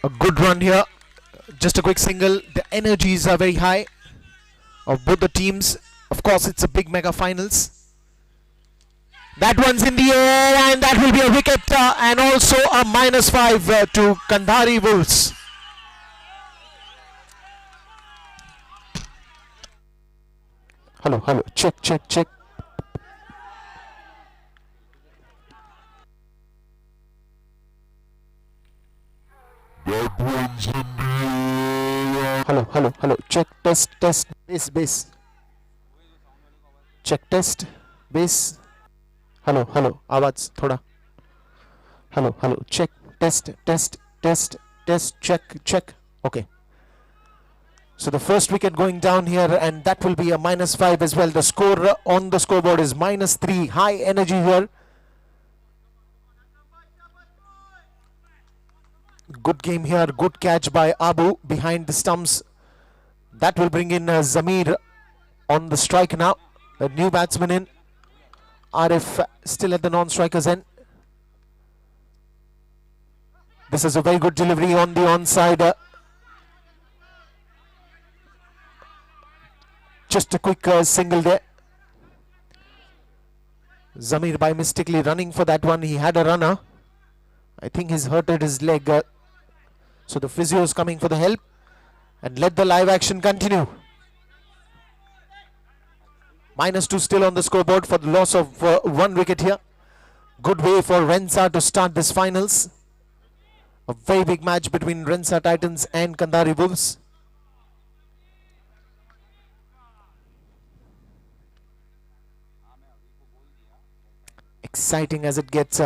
A good run here. Just a quick single. The energies are very high of both the teams. Of course, it's a big mega finals. That one's in the air, and that will be a wicket, and also a -5 to Kandhari Wolves. Hello, check. That one's in the air. Hello, check, test, base. Check, test, base. Hello, आवाज थोड़ा. Hello, check, test, check. Okay. So the first wicket going down here, and that will be a -5 as well. The score on the scoreboard is -3. High energy here. Good game here. Good catch by Abu behind the stumps. That will bring in Zamir on the strike now. A new batsman in. Arif still at the non-strikers end. This is a very good delivery on the onside. Just a quick single there. Zamir by mistakenly running for that one. He had a runner. I think he's hurted his leg. So the physio is coming for the help. And let the live action continue. -2 still on the scoreboard for the loss of 1 wicket here. Good way for Rensa to start this finals. A very big match between Rensa Titans and Kandhari Wolves. Exciting as it gets.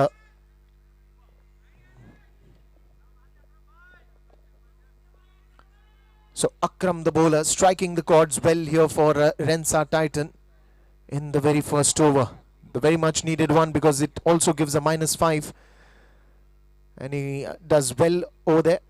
So Akram the bowler striking the chords well here for Rensa Titan in the very first over. The very much needed one, because it also gives a -5. And he does well over there.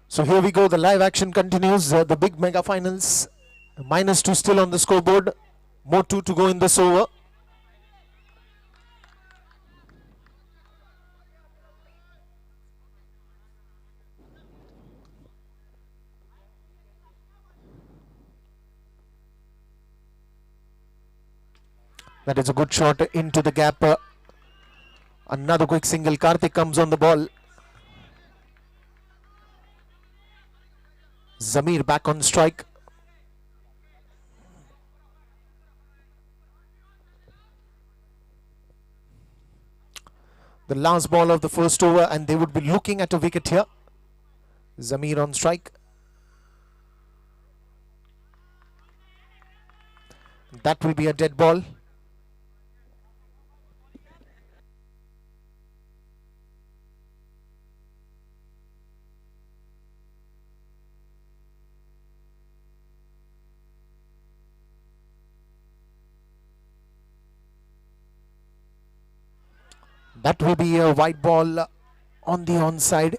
So here we go, the live action continues. The big mega finals. -2 still on the scoreboard. More 2 to go in this over. That is a good shot into the gap. Another quick single. Karthik comes on the ball. Zamir back on strike. The last ball of the first over, and they would be looking at a wicket here. Zamir on strike. That will be a dead ball. That will be a white ball on the onside.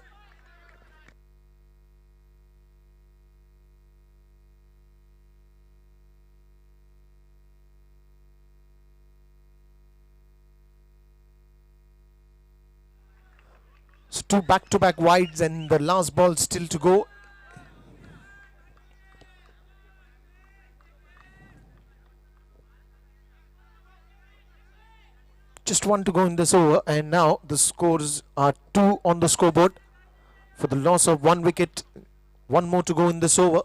So 2 back-to-back wides, and the last ball still to go. Just 1 to go in this over, and now the scores are 2 on the scoreboard for the loss of 1 wicket One more to go in this over.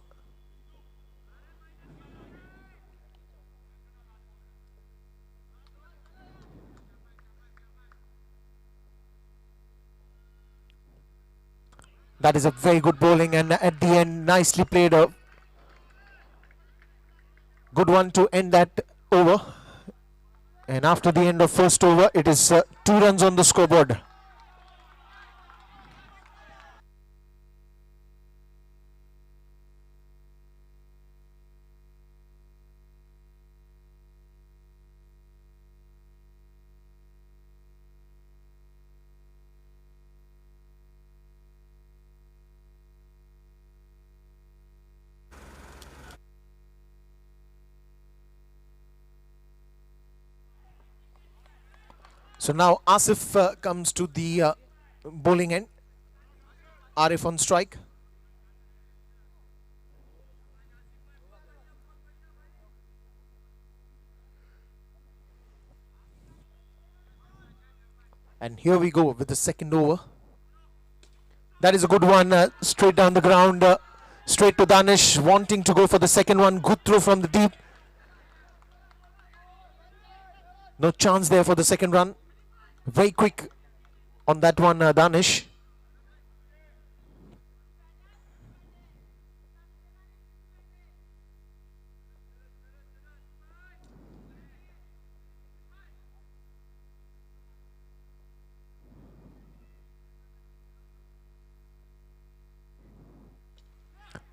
That is a very good bowling, and at the end, nicely played. A good one to end that over. And after the end of first over, it is 2 runs on the scoreboard. So now Asif comes to the bowling end. Arif on strike. And here we go with the second over. That is a good one, straight down the ground, straight to Danish, wanting to go for the second one. Good throw from the deep. No chance there for the second run. Very quick on that one, Danish.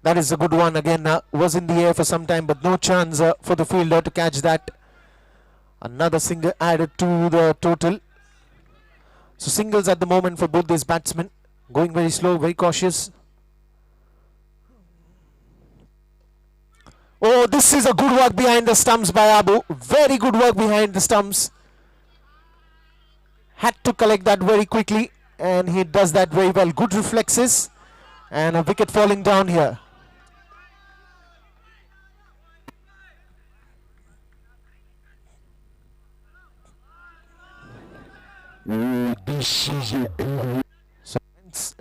That is a good one again. Was in the air for some time, but no chance for the fielder to catch that. Another single added to the total. So singles at the moment for both these batsmen. Going very slow, very cautious. Oh, this is a good work behind the stumps by Abu. Very good work behind the stumps. Had to collect that very quickly, and he does that very well. Good reflexes, and a wicket falling down here. Oh, this is a good. So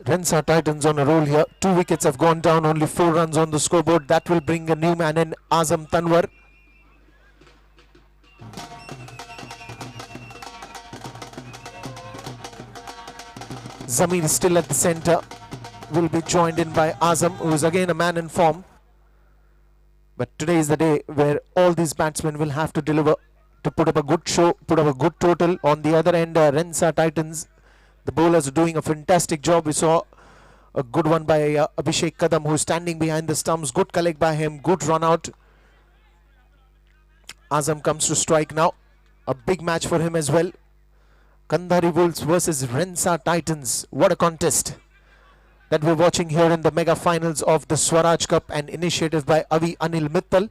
runs are Titans on a roll here. 2 wickets have gone down, only 4 runs on the scoreboard. That will bring a new man in, Azam Tanwar. Zamir is still at the centre. Will be joined in by Azam, who is again a man in form. But today is the day where all these batsmen will have to deliver to put up a good show, put up a good total. On the other end, Rensa Titans, the bowlers are doing a fantastic job. We saw a good one by Abhishek Kadam, who is standing behind the stumps. Good collect by him, good run out. Azam comes to strike now. A big match for him as well. Kandhari Wolves versus Rensa Titans. What a contest that we're watching here in the mega finals of the Swaraj Cup, an initiative by Avi Anil Mittal.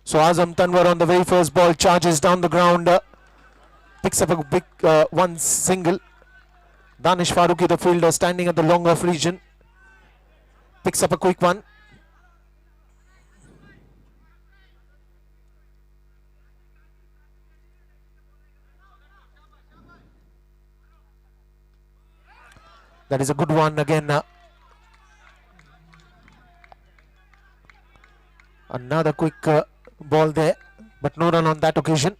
So Azam Tanwar on the very first ball charges down the ground, picks up a big one single. Danish Farooqi, the fielder, standing at the long off region, picks up a quick one. That is a good one again. Another quick ball there, but no run on that occasion.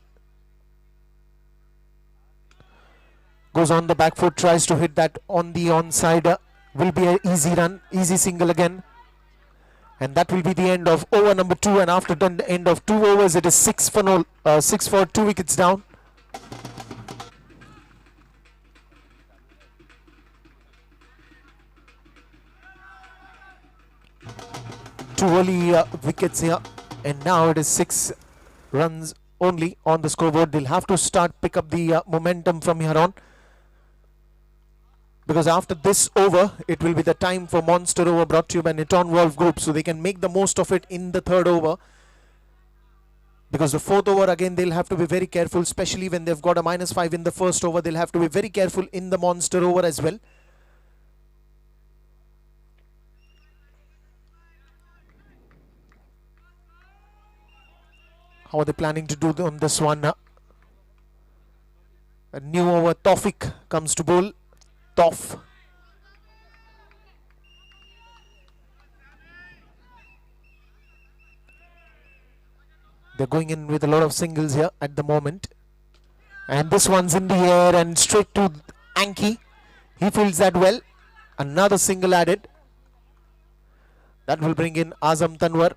Goes on the back foot, tries to hit that on the onside. Will be an easy run, easy single again. And that will be the end of over number 2. And after the end of 2 overs, it is 6 for 2 wickets down. Two early wickets here, and now it is 6 runs only on the scoreboard. They'll have to pick up the momentum from here on, because after this over, it will be the time for Monster Over, brought to you by Niton Wolf Group, so they can make the most of it in the third over. Because the fourth over, again, they'll have to be very careful, especially when they've got a -5 in the first over. They'll have to be very careful in the Monster Over as well. How are they planning to do on this one? A new over. Tawfiq comes to bowl. Toff. They're going in with a lot of singles here at the moment. And this one's in the air and straight to Anki. He fields that well. Another single added. That will bring in Azam Tanwar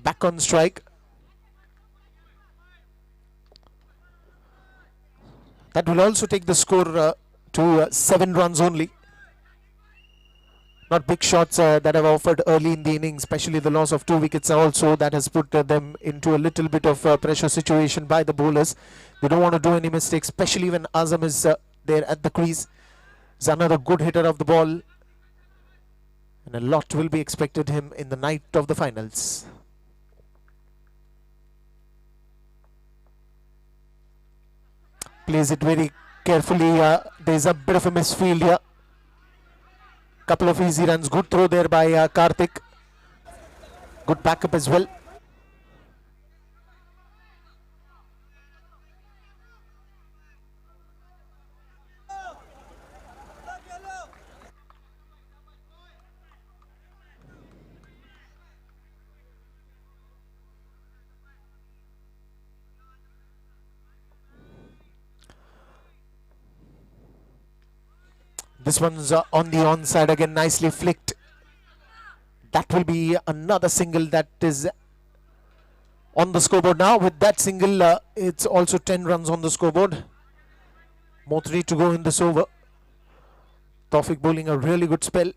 back on strike. That will also take the score to 7 runs only. Not big shots that have offered early in the innings, especially the loss of 2 wickets also. That has put them into a little bit of pressure situation by the bowlers. They don't want to do any mistakes, especially when Azam is there at the crease. He's another good hitter of the ball. And a lot will be expected him in the night of the finals. Plays it very carefully. There's a bit of a misfield here. Couple of easy runs. Good throw there by Karthik. Good backup as well. This one's on the onside again, nicely flicked. That will be another single that is on the scoreboard now. With that single, it's also 10 runs on the scoreboard. More 3 to go in this over. Tawfiq bowling a really good spell.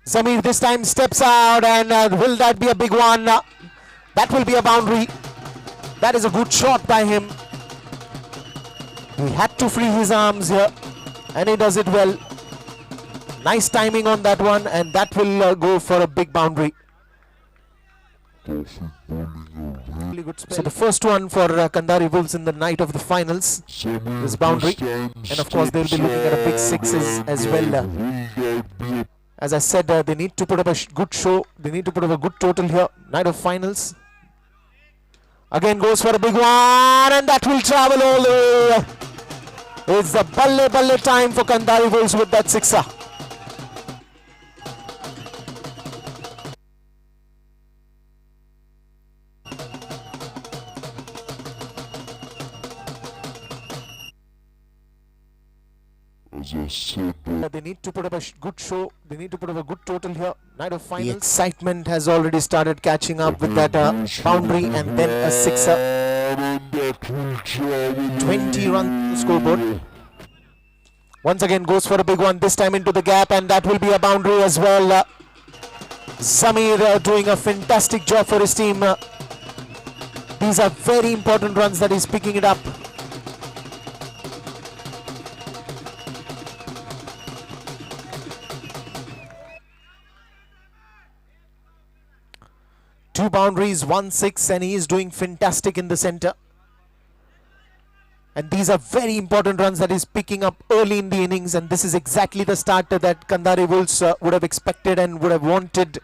Zamir this time steps out, and will that be a big one? That will be a boundary. That is a good shot by him. He had to free his arms here, and he does it well. Nice timing on that one, and that will go for a big boundary. Really good spell. So the first one for Kandari Wolves in the night of the finals is boundary, and of course they'll be looking at a big sixes as well. As I said, they need to put up a good show. They need to put up a good total here. Night of finals. Again goes for a big one, and that will travel all the way. It's the balle time for Kandari Wolves with that sixer. They need to put up a good show. They need to put up a good total here. Night of finals. The excitement has already started catching up with that boundary and then a sixer. 20 run scoreboard. Once again goes for a big one, this time into the gap, and that will be a boundary as well. Zamir doing a fantastic job for his team. These are very important runs that he's picking it up. Two boundaries, 1-6, and he is doing fantastic in the center. And these are very important runs that he's picking up early in the innings, and this is exactly the start that Kandari Wolves would have expected and would have wanted.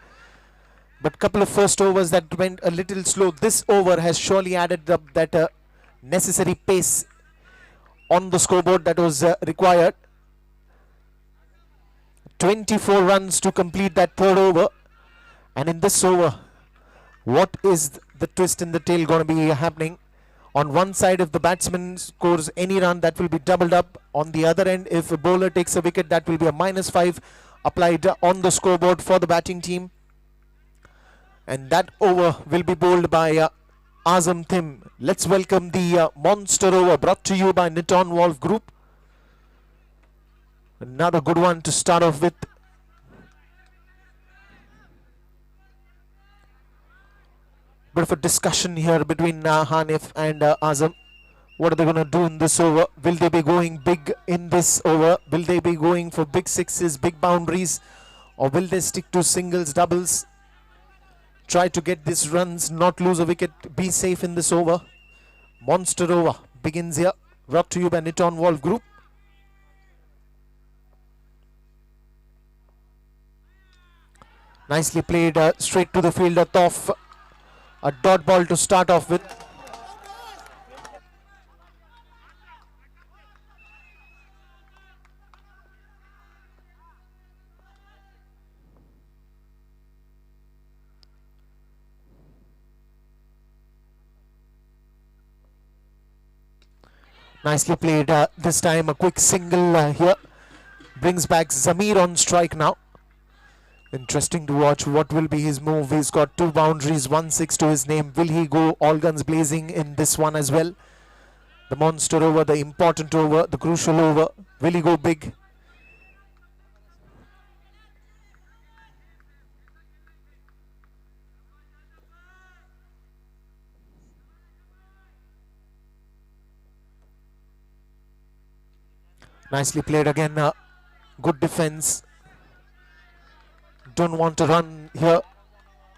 But couple of first overs that went a little slow. This over has surely added up that necessary pace on the scoreboard that was required. 24 runs to complete that third over, and in this over, what is the twist in the tail going to be happening? On one side, if the batsman scores any run, that will be doubled up. On the other end, if a bowler takes a wicket, that will be a -5 applied on the scoreboard for the batting team. And that over will be bowled by Azam Tim. Let's welcome the monster over brought to you by Niton Wolf Group. Another good one to start off with. Bit of a discussion here between Hanif and Azam. What are they going to do in this over? Will they be going big in this over? Will they be going for big sixes, big boundaries? Or will they stick to singles, doubles? Try to get these runs, not lose a wicket, be safe in this over. Monster over begins here. Brought to you by Niton Wolf Group. Nicely played straight to the fielder, Toff. A dot ball to start off with. Nicely played. This time a quick single here. Brings back Zamir on strike now. Interesting to watch what will be his move. He's got 2 boundaries, 1-6 to his name. Will he go all guns blazing in this one as well? The monster over, the important over, the crucial over. Will he go big? Nicely played again. Good defense. Don't want to run here.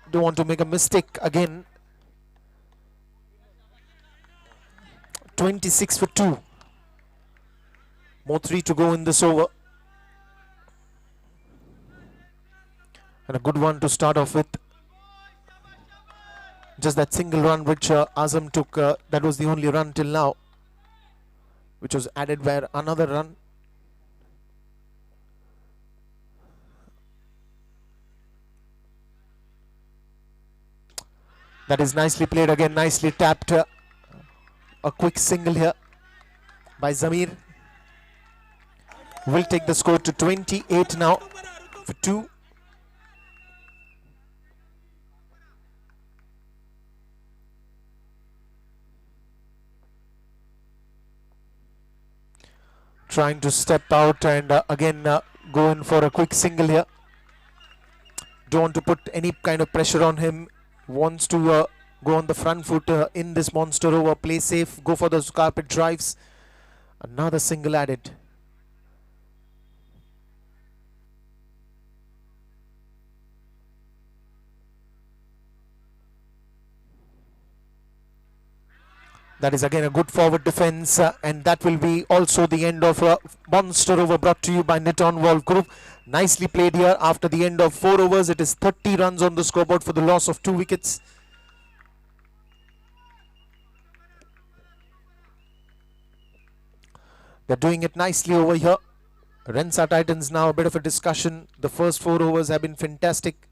Don't want to make a mistake again. 26 for 2. More 3 to go in this over. And a good one to start off with. Just that single run which Azam took. That was the only run till now, which was added by another run. That is nicely played again, nicely tapped. A quick single here by Zamir. Will take the score to 28 now for 2. Trying to step out and again go in for a quick single here. Don't want to put any kind of pressure on him. Wants to go on the front foot in this monster over. Play safe, go for those carpet drives. Another single added. That is again a good forward defense, and that will be also the end of monster over brought to you by Niton Wolf Group. Nicely played here after the end of 4 overs. It is 30 runs on the scoreboard for the loss of 2 wickets. They're doing it nicely over here. Rensa Titans now a bit of a discussion. The first 4 overs have been fantastic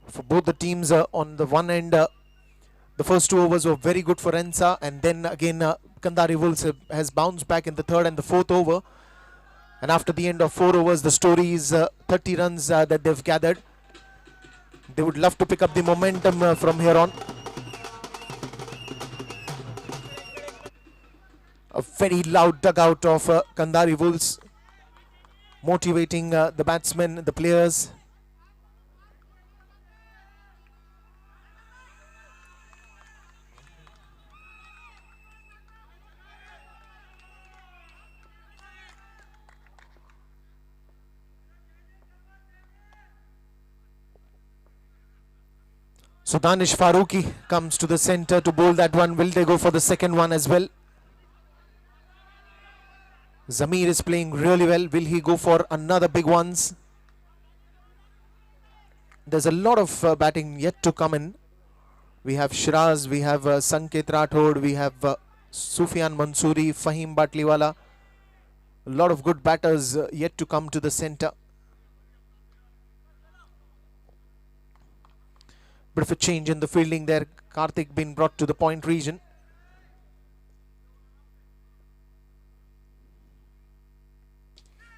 for both the teams. On the one end, the first 2 overs were very good for Rensa, and then again Kandari Wolves has bounced back in the 3rd and the 4th over. And after the end of 4 overs, the story is 30 runs that they've gathered. They would love to pick up the momentum from here on. A very loud dugout of Kandari Wolves, motivating the batsmen, the players. So Danish Farooqi comes to the center to bowl that one. Will they go for the second one as well? Zamir is playing really well. Will he go for another big ones? There's a lot of batting yet to come in. We have Shiraz, we have Sanket Rathod, we have Sufyan Mansoori, Fahim Batliwala. A lot of good batters yet to come to the center. Bit of a change in the fielding there. Karthik being brought to the point region.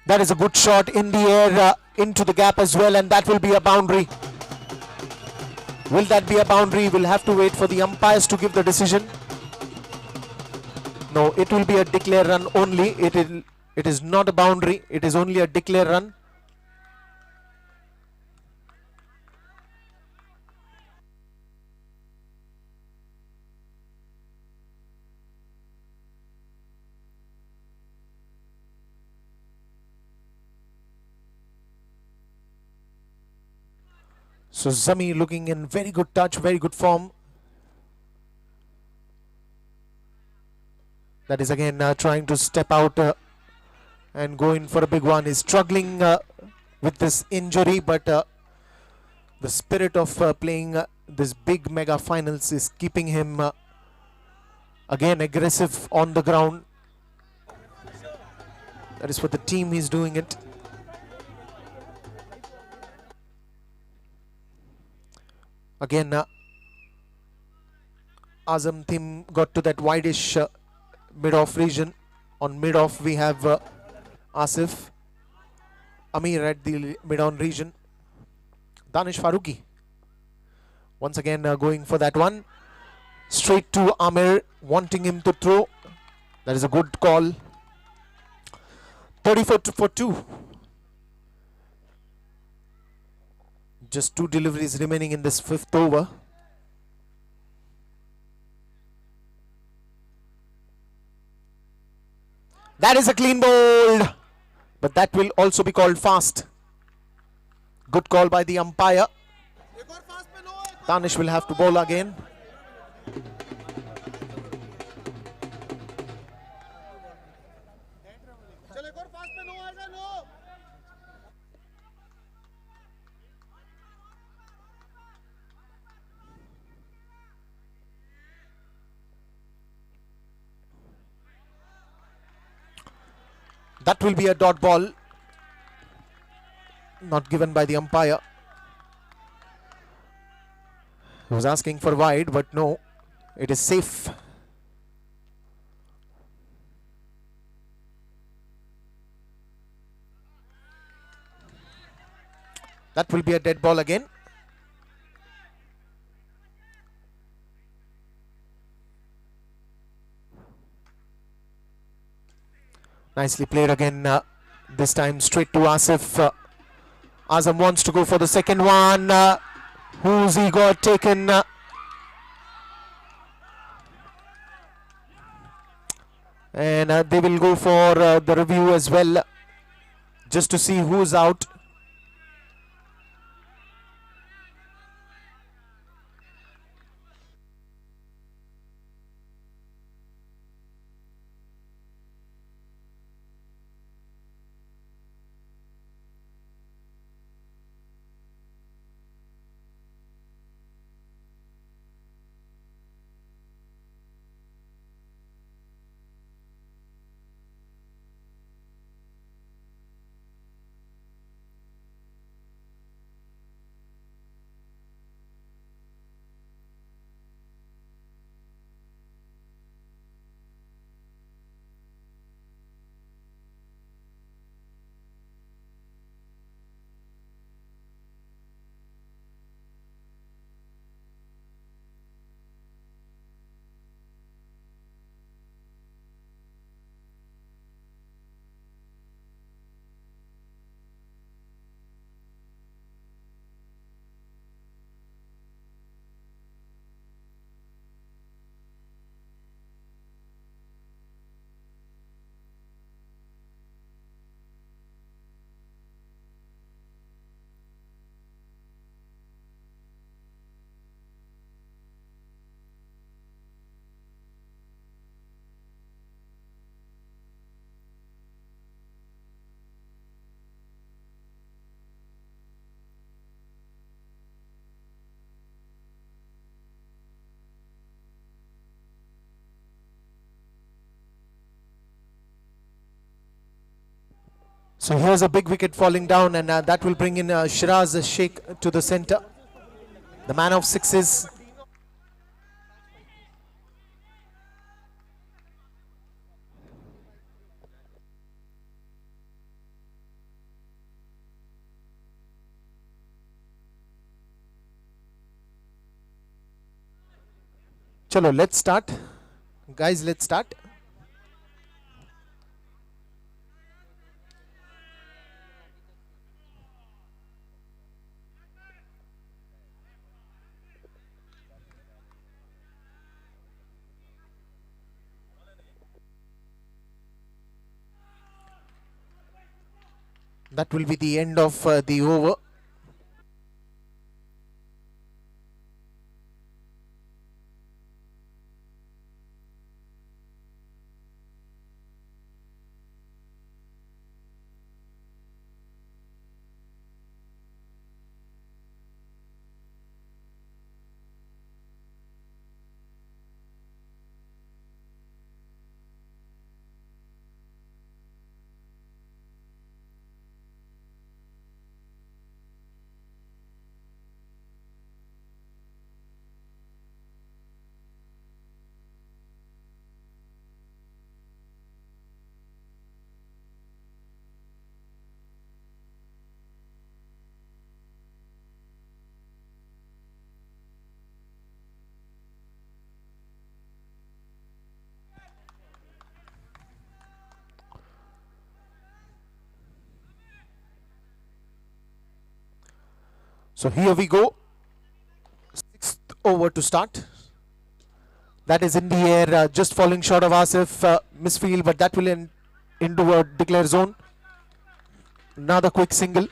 That is a good shot in the air into the gap as well, and that will be a boundary. Will that be a boundary? We'll have to wait for the umpires to give the decision. No, it will be a declare run only. It is not a boundary. It is only a declare run. So Zami looking in very good touch, very good form. That is again trying to step out and go in for a big one. He's struggling with this injury, but the spirit of playing this big mega finals is keeping him again aggressive on the ground. That is for the team he's doing it. Again, Azam team got to that wideish mid-off region. On mid-off we have Asif, Amir at the mid-on region. Danish Faruqi once again going for that one. Straight to Amir, wanting him to throw. That is a good call. 34 for 2. Just 2 deliveries remaining in this 5th over. That is a clean bowled, but that will also be called fast. Good call by the umpire. Danish will have to bowl again. That will be a dot ball, not given by the umpire. He was asking for wide, but no, it is safe. That will be a dead ball again. Nicely played again, this time straight to Asif. Azam wants to go for the second one. Who's he got taken? And they will go for the review as well, just to see who's out. So here's a big wicket falling down, and that will bring in Shiraz Sheikh to the center, the man of sixes. Chalo, let's start. Guys, let's start. That will be the end of the over. So here we go. Sixth over to start. That is in the air, just falling short of Asif. Misfield, but that will end into a declare zone. Another quick single.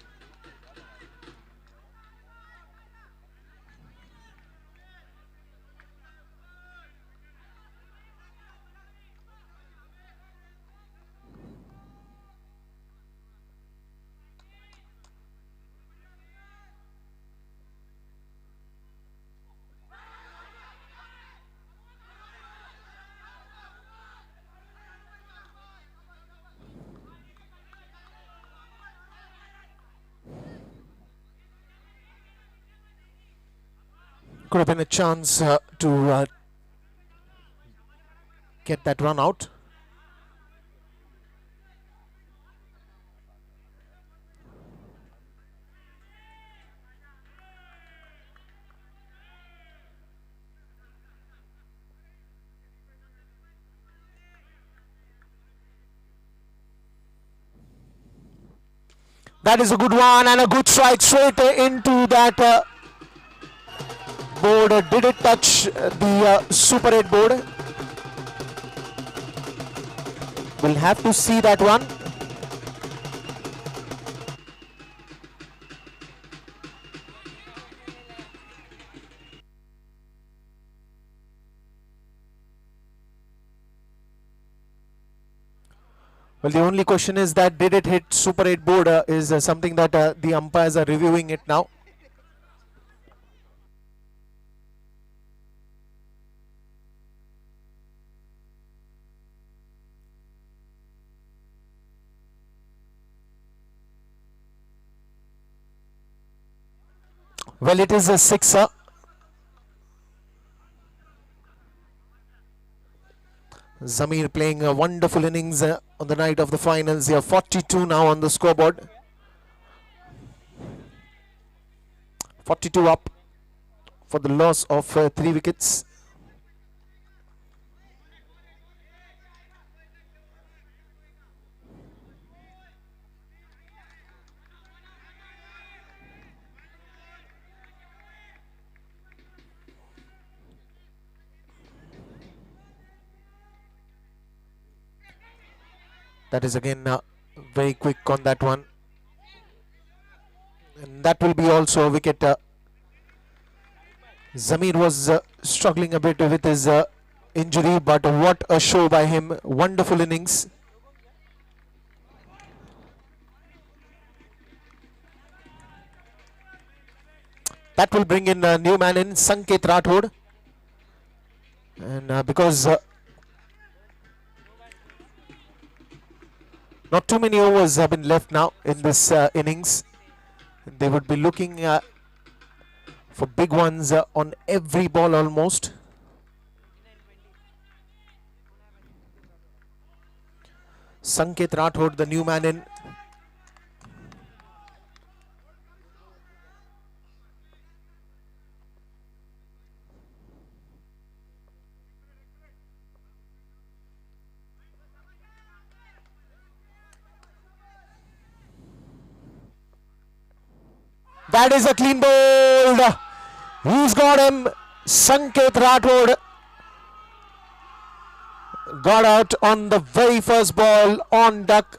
Could have been a chance to get that run out. That is a good one and a good strike straight into that board. Did it touch the Super 8 board? We'll have to see that one. Well, the only question is that did it hit Super 8 board is something that the umpires are reviewing it now. Well, it is a sixer. Zamir playing a wonderful innings on the night of the finals here. 42 now on the scoreboard. 42 up for the loss of 3 wickets. That is again very quick on that one. And that will be also a wicket. Zamir was struggling a bit with his injury, but what a show by him. Wonderful innings. That will bring in a new man in, Sanket Rathod. And because not too many overs have been left now in this innings, they would be looking for big ones on every ball almost. Sanket Rathod, the new man in. That is a clean bowled. He's got him. Sanket Rathod got out on the very first ball on duck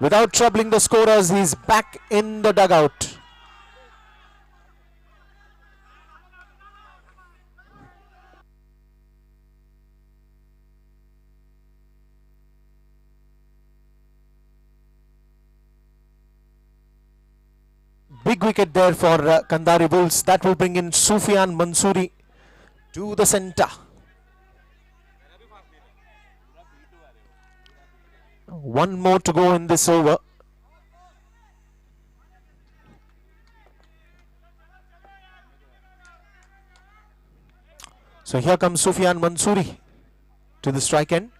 without troubling the scorers. He's back in the dugout. Big wicket there for Kandari Bulls. That will bring in Sufyan Mansoori to the centre. One more to go in this over. So here comes Sufyan Mansoori to the strike end.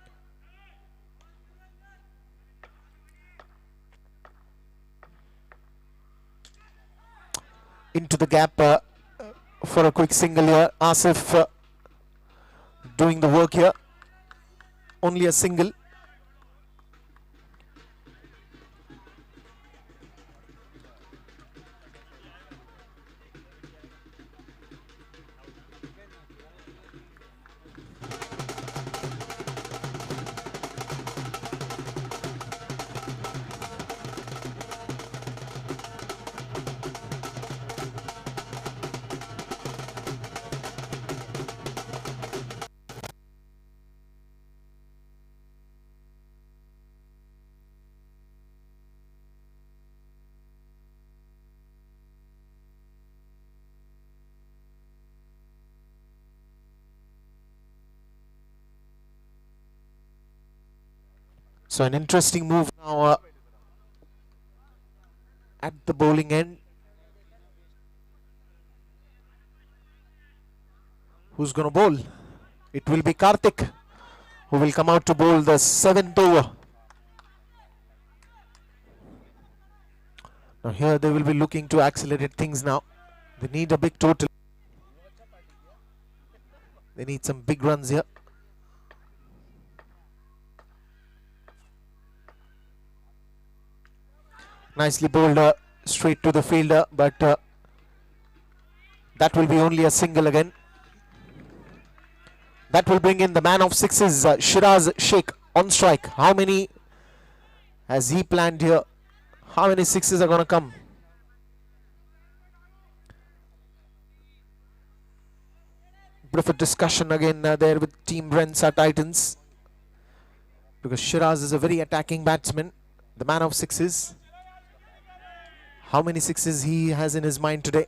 Into the gap for a quick single here. Asif doing the work here. Only a single. So an interesting move now at the bowling end. Who's going to bowl? It will be Karthik who will come out to bowl the 7th over. Now here they will be looking to accelerate things now. They need a big total. They need some big runs here. Nicely bowled straight to the fielder, but that will be only a single again. That will bring in the man of sixes, Shiraz Sheikh on strike. How many has he planned here? How many sixes are going to come? Bit of a discussion again there with Team Rensa Titans, because Shiraz is a very attacking batsman, the man of sixes. How many sixes he has in his mind today?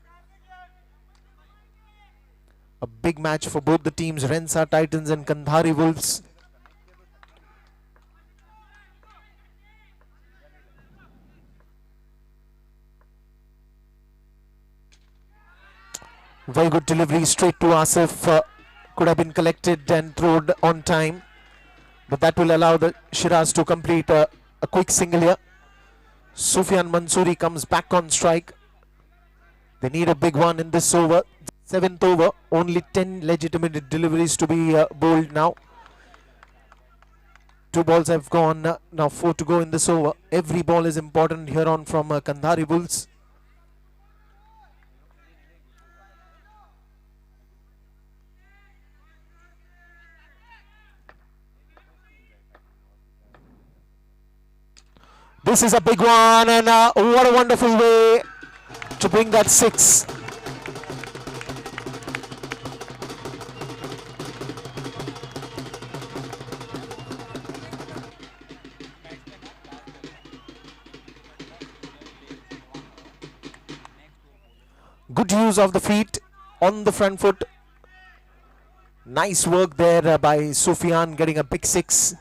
A big match for both the teams, Rensa Titans and Kandhari Wolves. Very good delivery straight to Asif. Could have been collected and thrown on time, but that will allow the Shiraz to complete a quick single here. Sufyan Mansoori comes back on strike. They need a big one in this over. 7th over, only 10 legitimate deliveries to be bowled now. 2 balls have gone, now 4 to go in this over. Every ball is important here on from Kandhari Bulls. This is a big one, and what a wonderful way to bring that 6. Good use of the feet on the front foot. Nice work there by Sufyan, getting a big 6.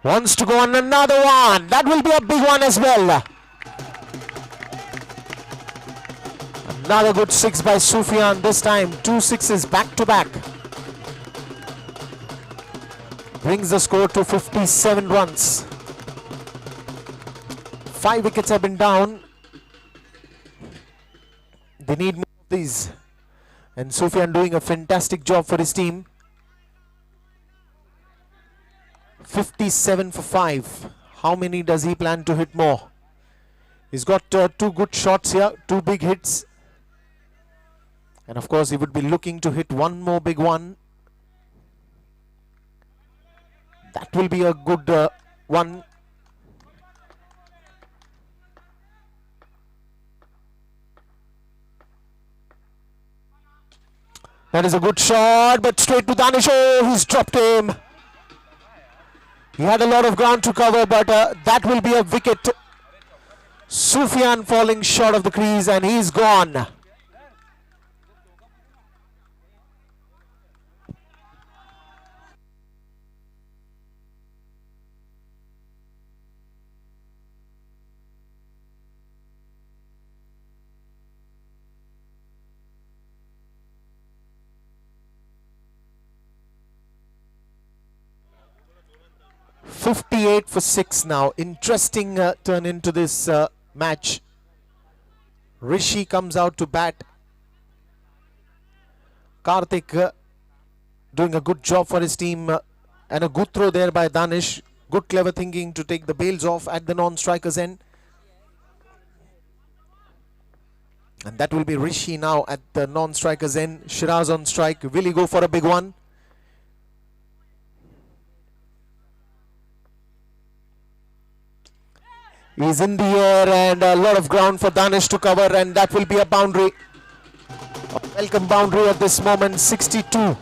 Wants to go on another one. That will be a big one as well. Another good 6 by Sufyan. This time 2 sixes back to back. Brings the score to 57 runs. 5 wickets have been down. They need more of these. And Sufyan doing a fantastic job for his team. 57 for 5. How many does he plan to hit more? He's got 2 good shots here, 2 big hits. And of course he would be looking to hit one more big one. That will be a good one. That is a good shot, but straight to Danish. Oh, he's dropped him. He had a lot of ground to cover, but that will be a wicket. Sufyan falling short of the crease, and he's gone. .58 for 6 now. Interesting turn into this match. Rishi comes out to bat. Karthik doing a good job for his team, and a good throw there by Danish. Good clever thinking to take the bails off at the non-striker's end. And that will be Rishi now at the non-striker's end. Shiraz on strike. Will he go for a big one? He's in the air, and a lot of ground for Danish to cover, and that will be a boundary. A welcome boundary at this moment, 62.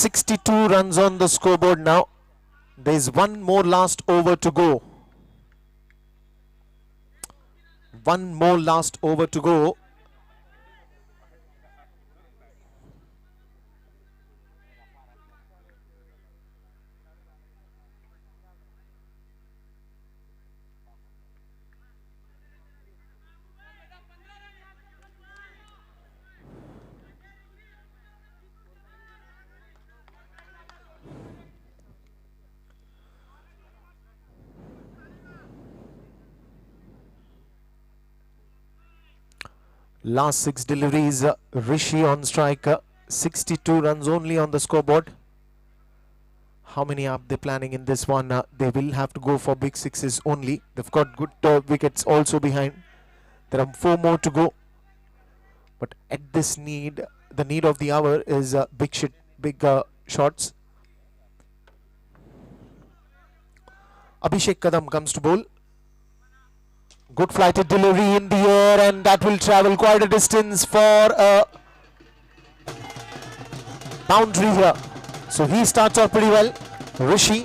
62 runs on the scoreboard now. There's one more last over to go. One more last over to go. Last 6 deliveries, Rishi on strike, 62 runs only on the scoreboard. How many are they planning in this one? They will have to go for big sixes only. They've got good wickets also behind. There are 4 more to go. But at this need, the need of the hour is big shots. Abhishek Kadam comes to bowl. Good flighted delivery in the air, and that will travel quite a distance for a boundary here. So he starts off pretty well. Rishi.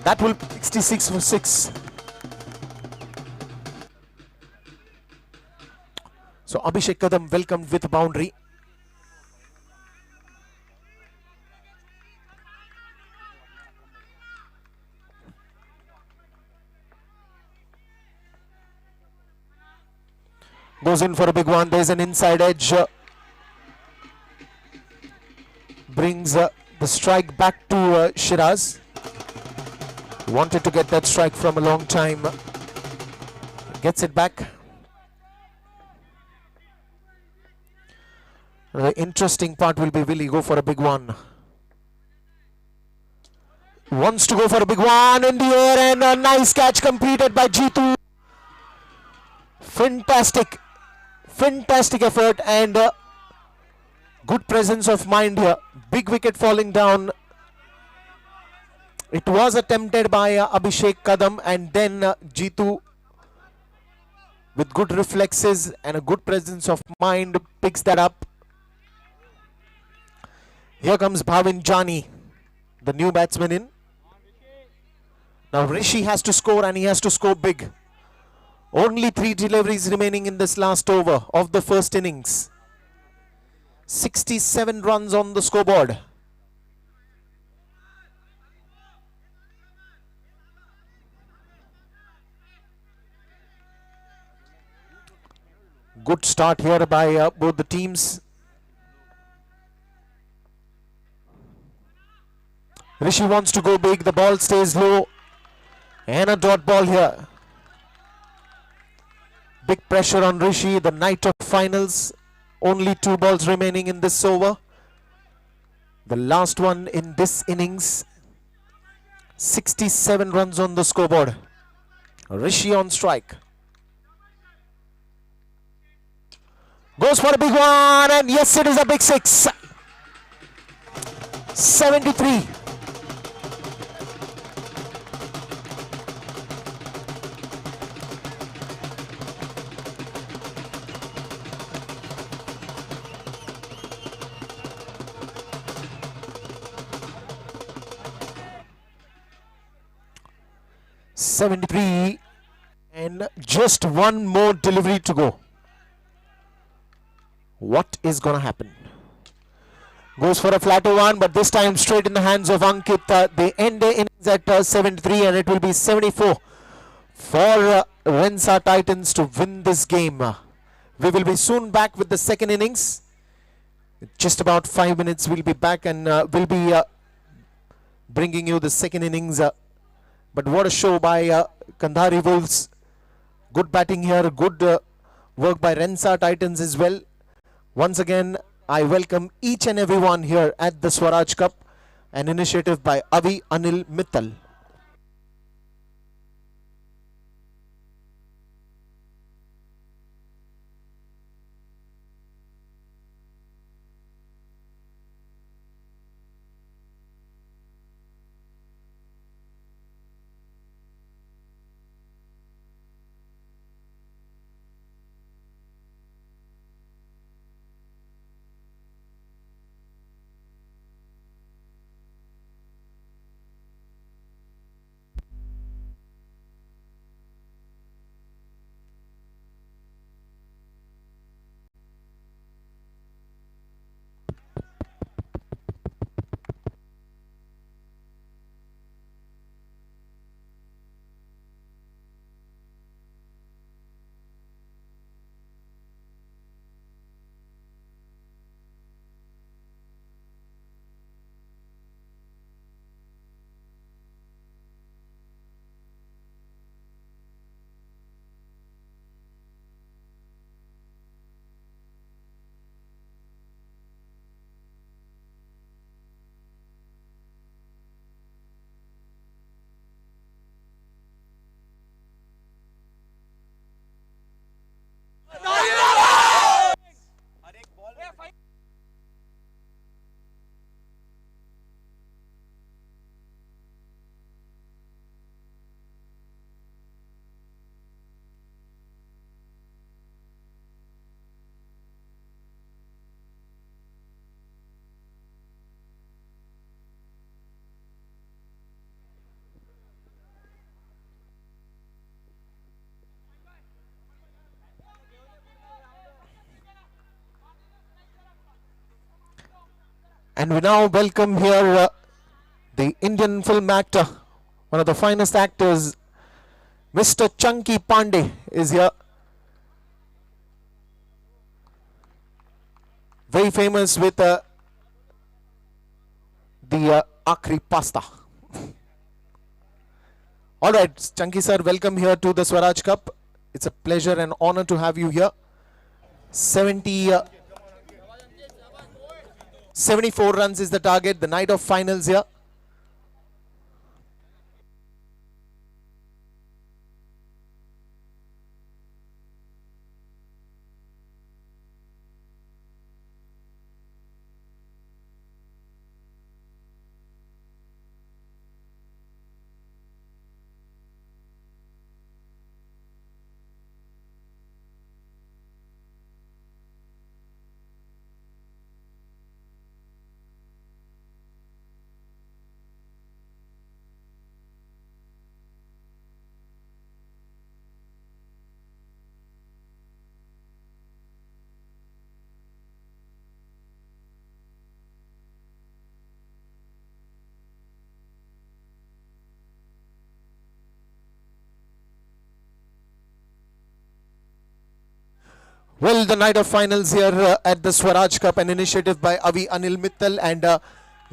That will 66 for 6. So Abhishek Kadam welcomed with a boundary. Goes in for a big one. There's an inside edge. Brings the strike back to Shiraz. Wanted to get that strike from a long time. Gets it back. The interesting part will be, will he go for a big one? Wants to go for a big one in the air, and a nice catch completed by Jitu. Fantastic effort and good presence of mind here. Big wicket falling down. It was attempted by Abhishek Kadam, and then Jitu, with good reflexes and a good presence of mind, picks that up. Here comes Bhavin Jani, the new batsman in. Now Rishi has to score, and he has to score big. Only 3 deliveries remaining in this last over of the first innings. 67 runs on the scoreboard. Good start here by both the teams. Rishi wants to go big. The ball stays low. And a dot ball here. Big pressure on Rishi. The night of finals. Only 2 balls remaining in this over. The last one in this innings. 67 runs on the scoreboard. Rishi on strike. Goes for a big one, and yes, it is a big 6. 73. And just one more delivery to go. What is going to happen? Goes for a flatter one, but this time straight in the hands of Ankit. They end the innings at 73, and it will be 74 for Rensa Titans to win this game. We will be soon back with the second innings. Just about 5 minutes we'll be back, and we'll be bringing you the second innings. But what a show by Kandhari Wolves. Good batting here, good work by Rensa Titans as well. Once again, I welcome each and everyone here at the Swaraj Cup, an initiative by Avi Anil Mittal. And we now welcome here the Indian film actor, one of the finest actors, Mr. Chunky Pandey is here. Very famous with the Akri pasta. Alright, Chunky sir, welcome here to the Swaraj Cup. It's a pleasure and honor to have you here. 74 runs is the target, the night of finals here. Well, the night of finals here at the Swaraj Cup, an initiative by Avi Anil Mittal, and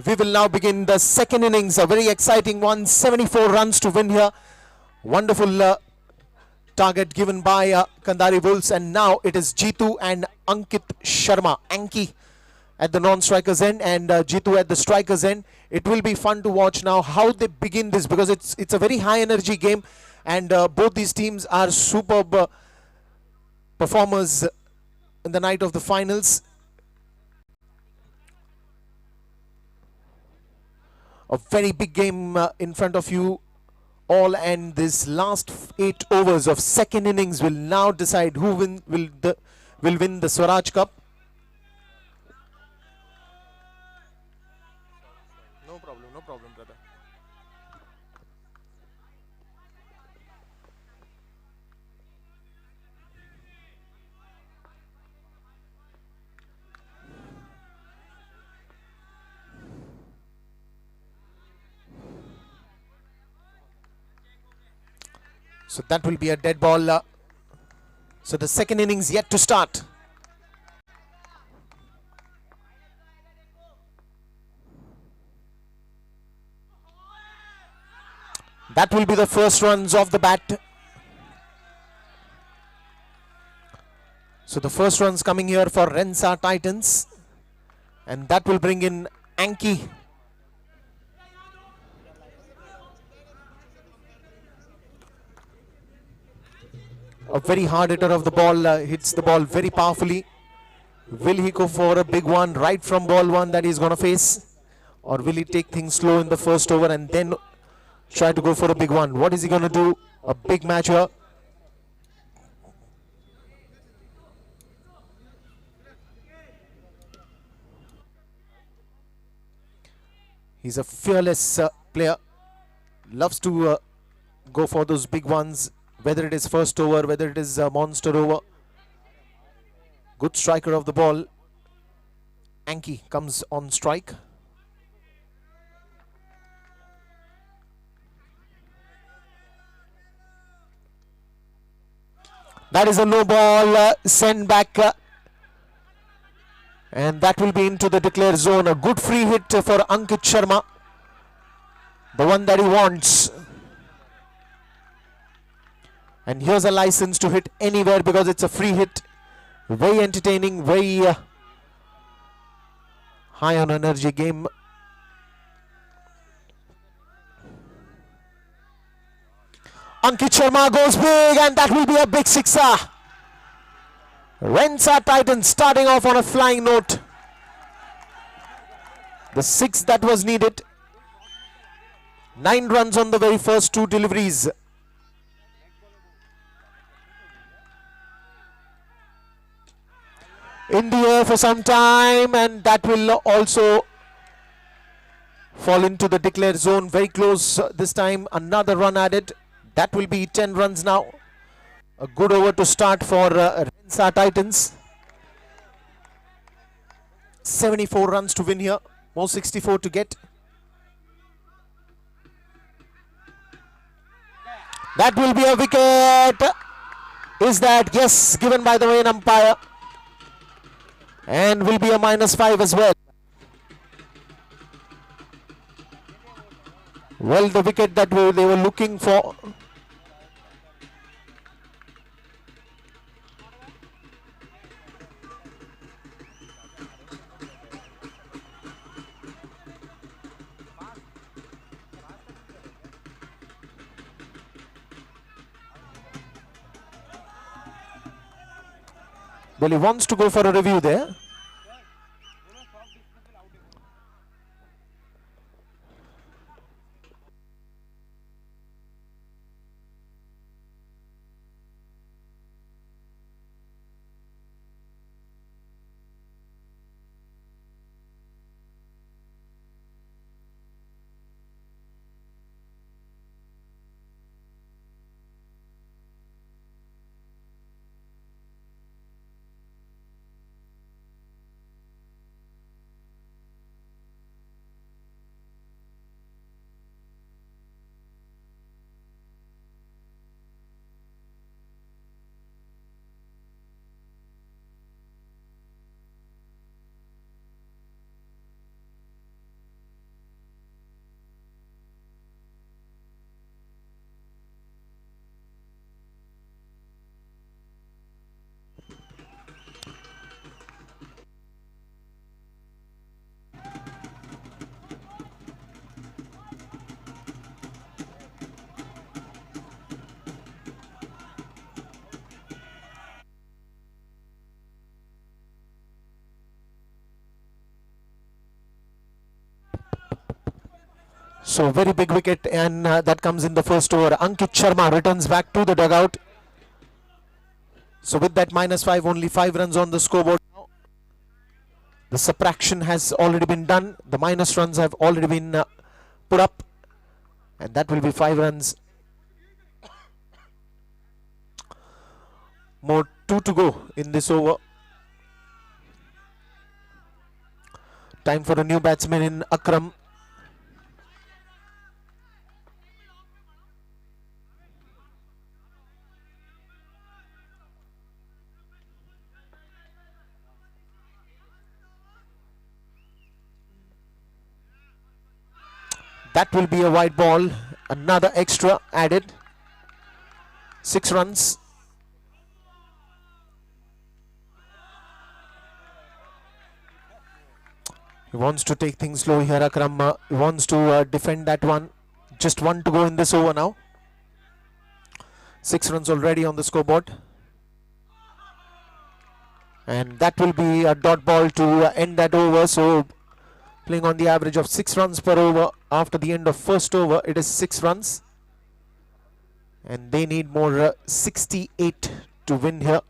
we will now begin the second innings, a very exciting one, 74 runs to win here. Wonderful target given by Kandari Wolves, and now it is Jitu and Ankit Sharma, Anki at the non-strikers end and Jitu at the strikers end. It will be fun to watch now how they begin this, because it's a very high energy game, and both these teams are superb performers in the night of the finals. A very big game in front of you all, and this last 8 overs of second innings will now decide who will win the Swaraj Cup. No problem, brother. So that will be a dead ball. So the second innings yet to start. That will be the first runs of the bat. So the first runs coming here for Rensa Titans, and that will bring in Anki. A very hard hitter of the ball, hits the ball very powerfully. Will he go for a big one right from ball one that he's going to face? Or will he take things slow in the first over and then try to go for a big one? What is he going to do? A big match here. He's a fearless player. Loves to go for those big ones, whether it is first over, whether it is a monster over. Good striker of the ball. Anki comes on strike. That is a no ball, send back, and that will be into the declare zone. A good free hit for Ankit Sharma, the one that he wants. And here's a license to hit anywhere because it's a free hit. Very entertaining, very high on energy game. Ankit Sharma goes big, and that will be a big sixer. Rensa Titans starting off on a flying note. The 6 that was needed. 9 runs on the very first 2 deliveries. In the air for some time, and that will also fall into the declared zone. Very close this time. Another run added. That will be 10 runs now. A good over to start for Rensa Titans. 74 runs to win here. More 64 to get. That will be a wicket. Is that? Yes, given by the main umpire. And will be a -5 as well. Well, the wicket that they were looking for. Well, he wants to go for a review there. So very big wicket, and that comes in the first over. Ankit Sharma returns back to the dugout. So with that -5, only 5 runs on the scoreboard now. The subtraction has already been done. The minus runs have already been put up, and that will be 5 runs. More 2 to go in this over. Time for a new batsman in Akram. That will be a wide ball. Another extra added. 6 runs. He wants to take things slow here, Akram. He wants to defend that one. Just 1 to go in this over now. 6 runs already on the scoreboard. And that will be a dot ball to end that over. So playing on the average of 6 runs per over after the end of first over, it is 6 runs. And they need more 68 to win here.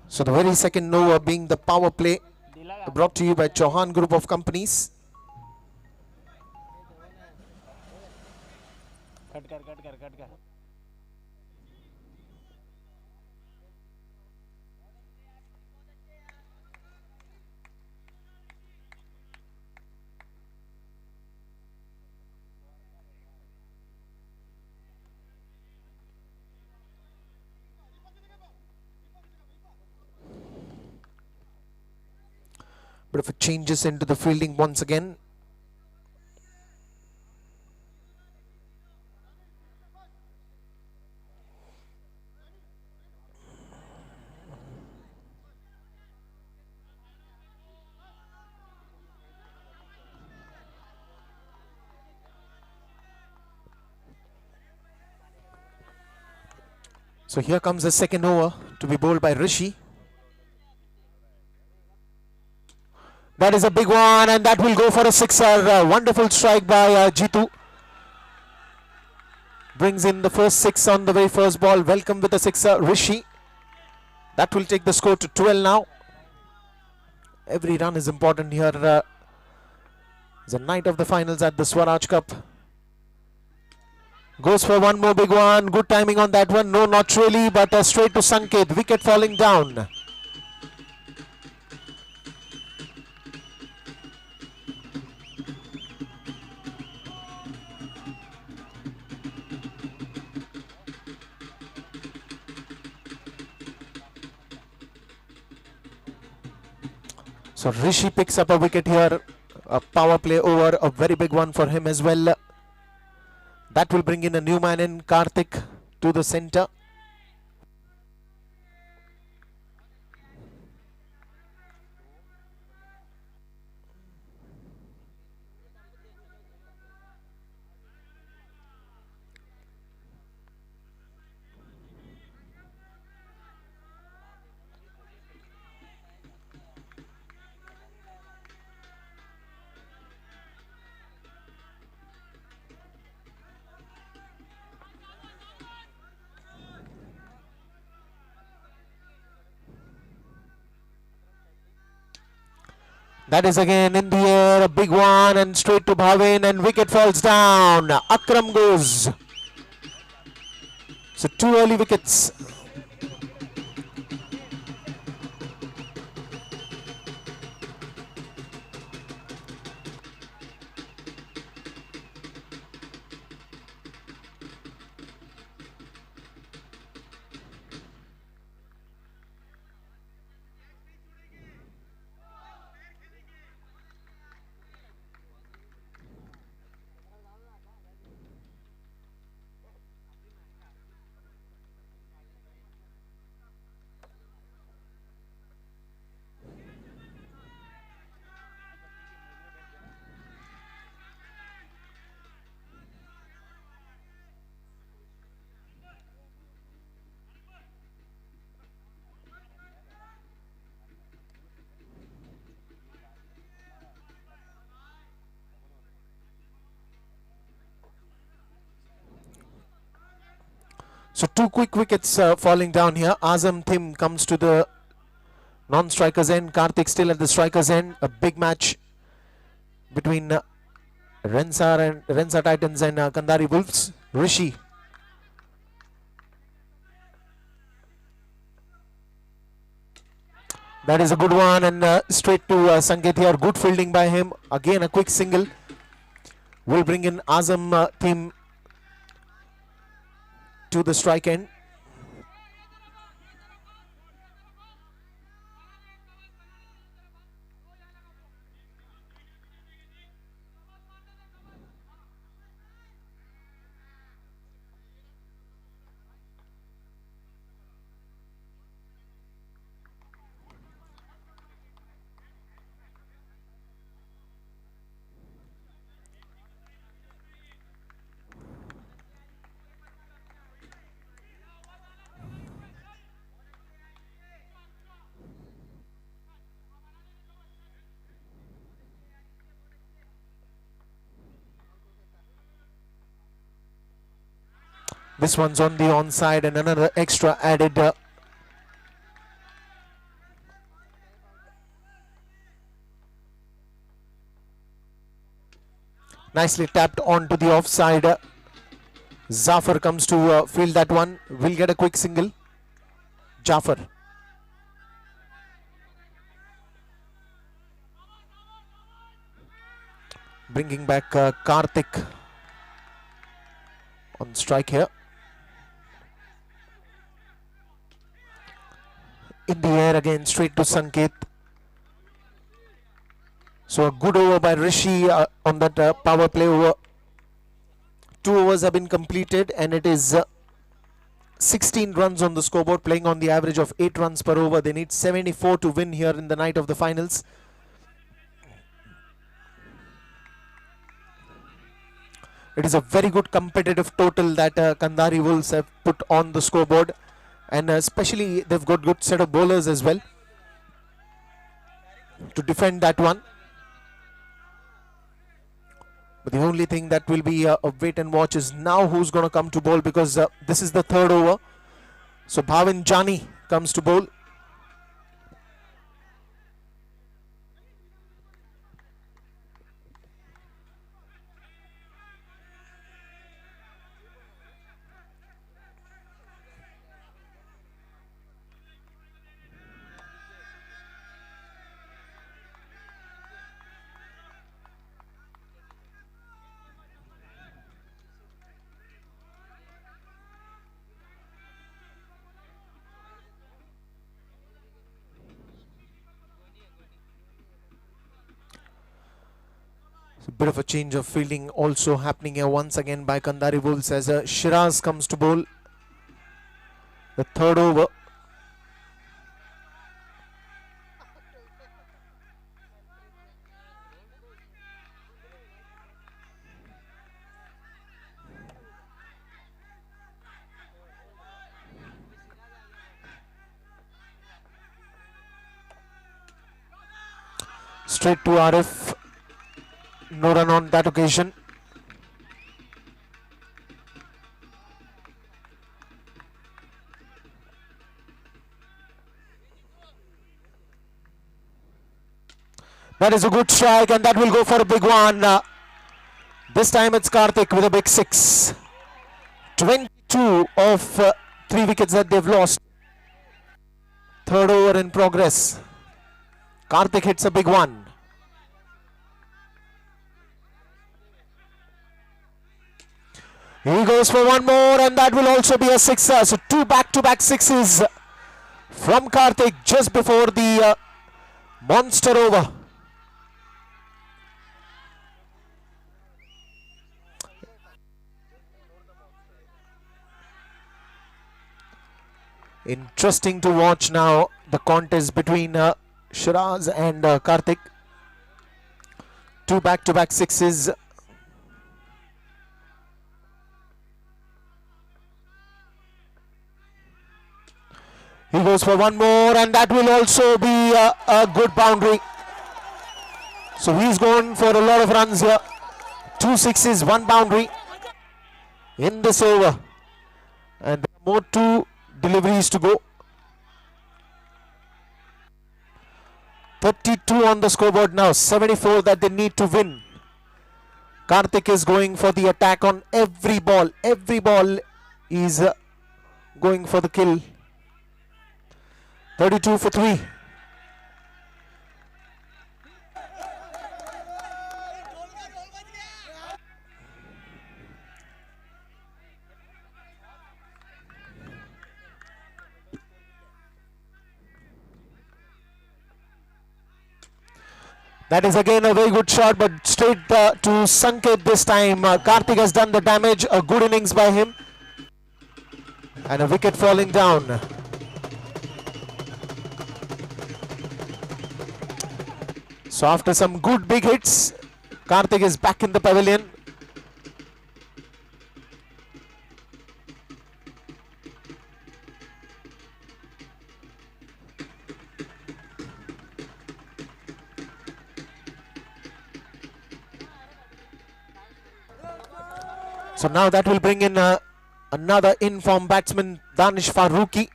So the very second over being the power play, brought to you by Chauhan Group of Companies. Bit of a changes into the fielding once again. So here comes the second over to be bowled by Rishi. That is a big one, and that will go for a sixer. Wonderful strike by Jitu. Brings in the first six on the very first ball. Welcome with the sixer, Rishi. That will take the score to 12 now. Every run is important here. It's the night of the finals at the Swaraj Cup. Goes for one more big one. Good timing on that one. No, not really, but straight to Sanket. Wicket falling down. So Rishi picks up a wicket here. A power play over, a very big one for him as well. That will bring in a new man in, Karthik, to the centre. That is again in the air, a big one, and straight to Bhavin, and wicket falls down. Akram goes. So two early wickets. So two quick wickets falling down here. Azam Tim comes to the non-strikers end. Karthik still at the strikers end. A big match between Rensa Titans and Kandari Wolves. Rishi. That is a good one, and straight to Sanket here. Good fielding by him. Again a quick single. Will bring in Azam Tim to the strike end. This one's on the onside and another extra added. Nicely tapped onto the offside. Zafar comes to field that one. Will get a quick single. Jafar. Bringing back Karthik on strike here. In the air again, straight to Sanket. So a good over by Rishi on that power play over. 2 overs have been completed and it is 16 runs on the scoreboard, playing on the average of 8 runs per over. They need 74 to win here in the night of the finals. It is a very good competitive total that Kandari Wolves have put on the scoreboard, and especially they've got good set of bowlers as well to defend that one. But the only thing that will be a wait and watch is now who's going to come to bowl, because this is the 3rd over. So Bhavin Jani comes to bowl. A bit of a change of fielding also happening here once again by Kandari Wolves as Shiraz comes to bowl. The 3rd over. Straight to Arif. No run on that occasion. That is a good strike and that will go for a big one. This time it's Karthik with a big 6. 22 of 3 wickets that they've lost. 3rd over in progress. Karthik hits a big one. He goes for one more and that will also be a sixer. So 2 back-to-back sixes from Karthik just before the monster over. Interesting to watch now the contest between Shiraz and Karthik. 2 back-to-back sixes. He goes for one more and that will also be a good boundary. So he's going for a lot of runs here. 2 sixes, 1 boundary in this over. And there are more 2 deliveries to go. 32 on the scoreboard now, 74 that they need to win. Karthik is going for the attack on every ball. Every ball is going for the kill. 32 for 3. That is again a very good shot, but straight to Sanket this time. Karthik has done the damage. A good innings by him. And a wicket falling down. So after some good big hits, Karthik is back in the pavilion. So now that will bring in Another in-form batsman, Danish Farooqi.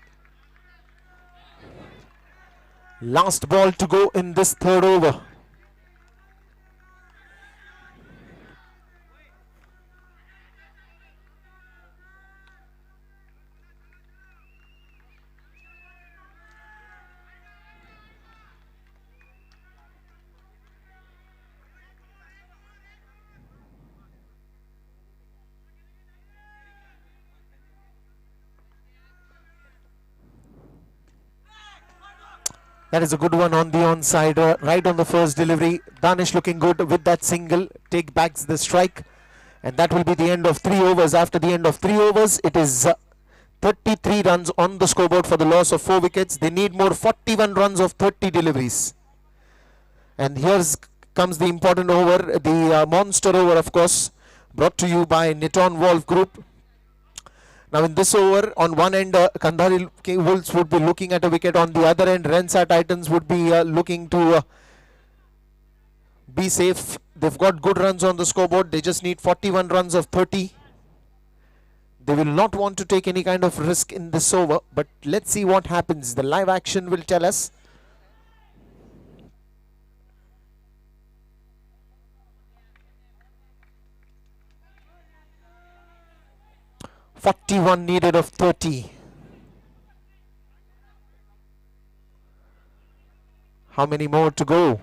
Last ball to go in this third over. That is a good one on the onside, right on the first delivery. Danish looking good with that single. Take back the strike. And that will be the end of 3 overs. After the end of 3 overs, it is 33 runs on the scoreboard for the loss of 4 wickets. They need more 41 runs of 30 deliveries. And here's comes the important over, the monster over, of course, brought to you by Niton Wolf Group. Now in this over, on one end, Kandari Wolves would be looking at a wicket. On the other end, Rensa Titans would be looking to be safe. They've got good runs on the scoreboard. They just need 41 runs of 30. They will not want to take any kind of risk in this over. But let's see what happens. The live action will tell us. "41 needed of 30. How many more to go?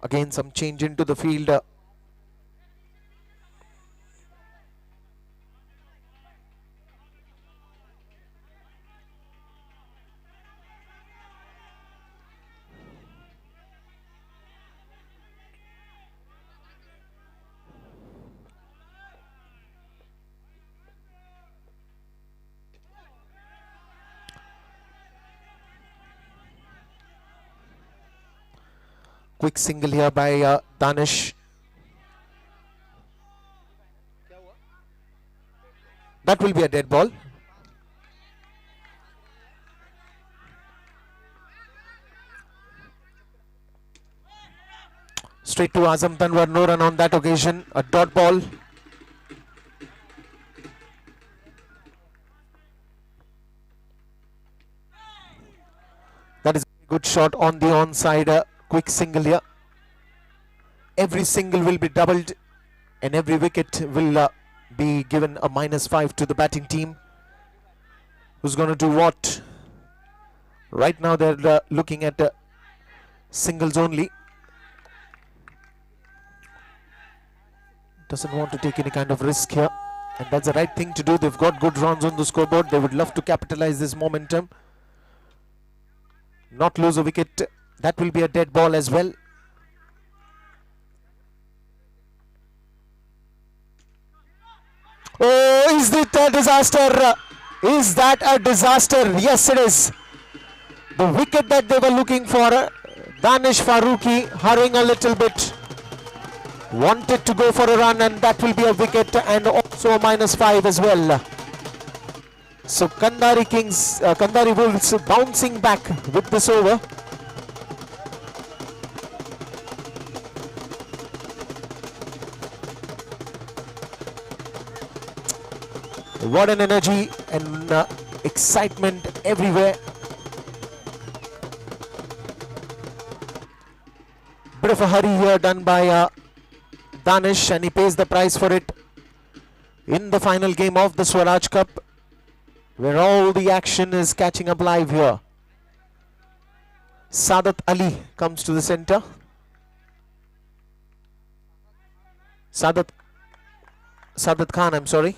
Again, some change into the field. Quick single here by Danish. That will be a dead ball. Straight to Azam Tanwar, no run on that occasion. A dot ball. That is a good shot on the onside. Quick single here. Every single will be doubled and every wicket will be given a -5 to the batting team. Who's going to do what? Right now they're looking at singles only. Doesn't want to take any kind of risk here, and that's the right thing to do. They've got good runs on the scoreboard. They would love to capitalize this momentum, not lose a wicket. That will be a dead ball as well. Oh, is it a disaster? Is that a disaster? Yes, it is. The wicket that they were looking for, Danish Farooqi hurrying a little bit. Wanted to go for a run, and that will be a wicket and also a -5 as well. So Kandari Wolves bouncing back with this over. What an energy and excitement everywhere. Bit of a hurry here done by Danish, and he pays the price for it in the final game of the Swaraj Cup, where all the action is catching up live here. Sadat Ali comes to the center. Sadat Khan, I'm sorry.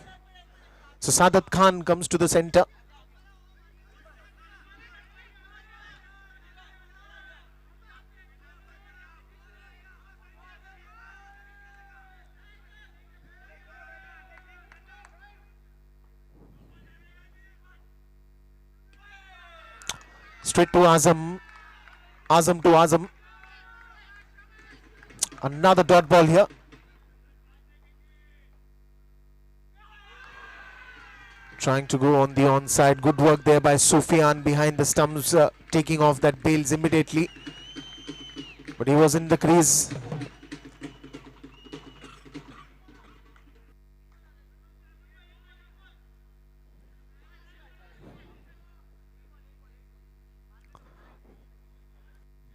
So Sadat Khan comes to the center. Straight to Azam. Azam to Azam. Another dot ball here. Trying to go on the onside. Good work there by Sufyan behind the stumps, taking off that bails immediately. But he was in the crease.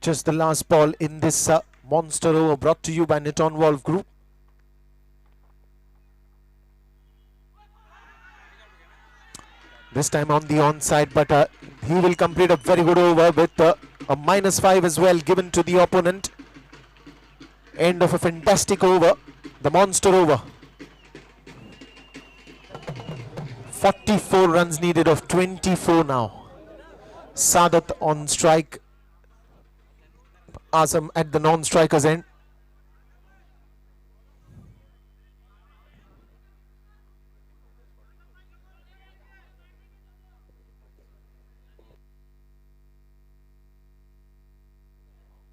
Just the last ball in this monster over, brought to you by Niton Wolf Group. This time on the onside, but he will complete a very good over with a -5 as well given to the opponent. End of a fantastic over, the monster over. 44 runs needed of 24 now. Sadat on strike. Azam at the non-striker's end.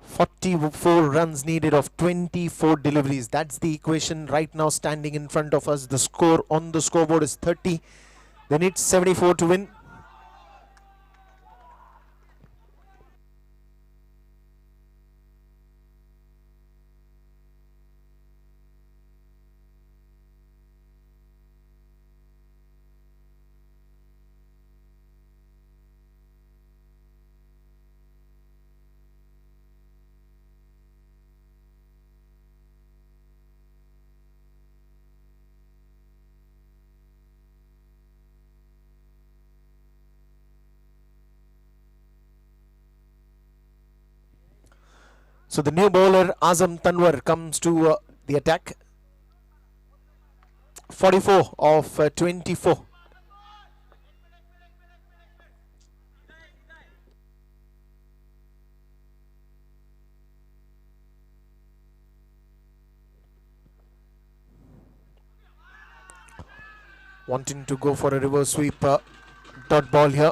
"44 runs needed of 24 deliveries." That's the equation right now standing in front of us. The score on the scoreboard is 30. They need 74 to win. So the new bowler Azam Tanwar comes to the attack. 44 of 24. Wanting to go for a reverse sweep dot ball here.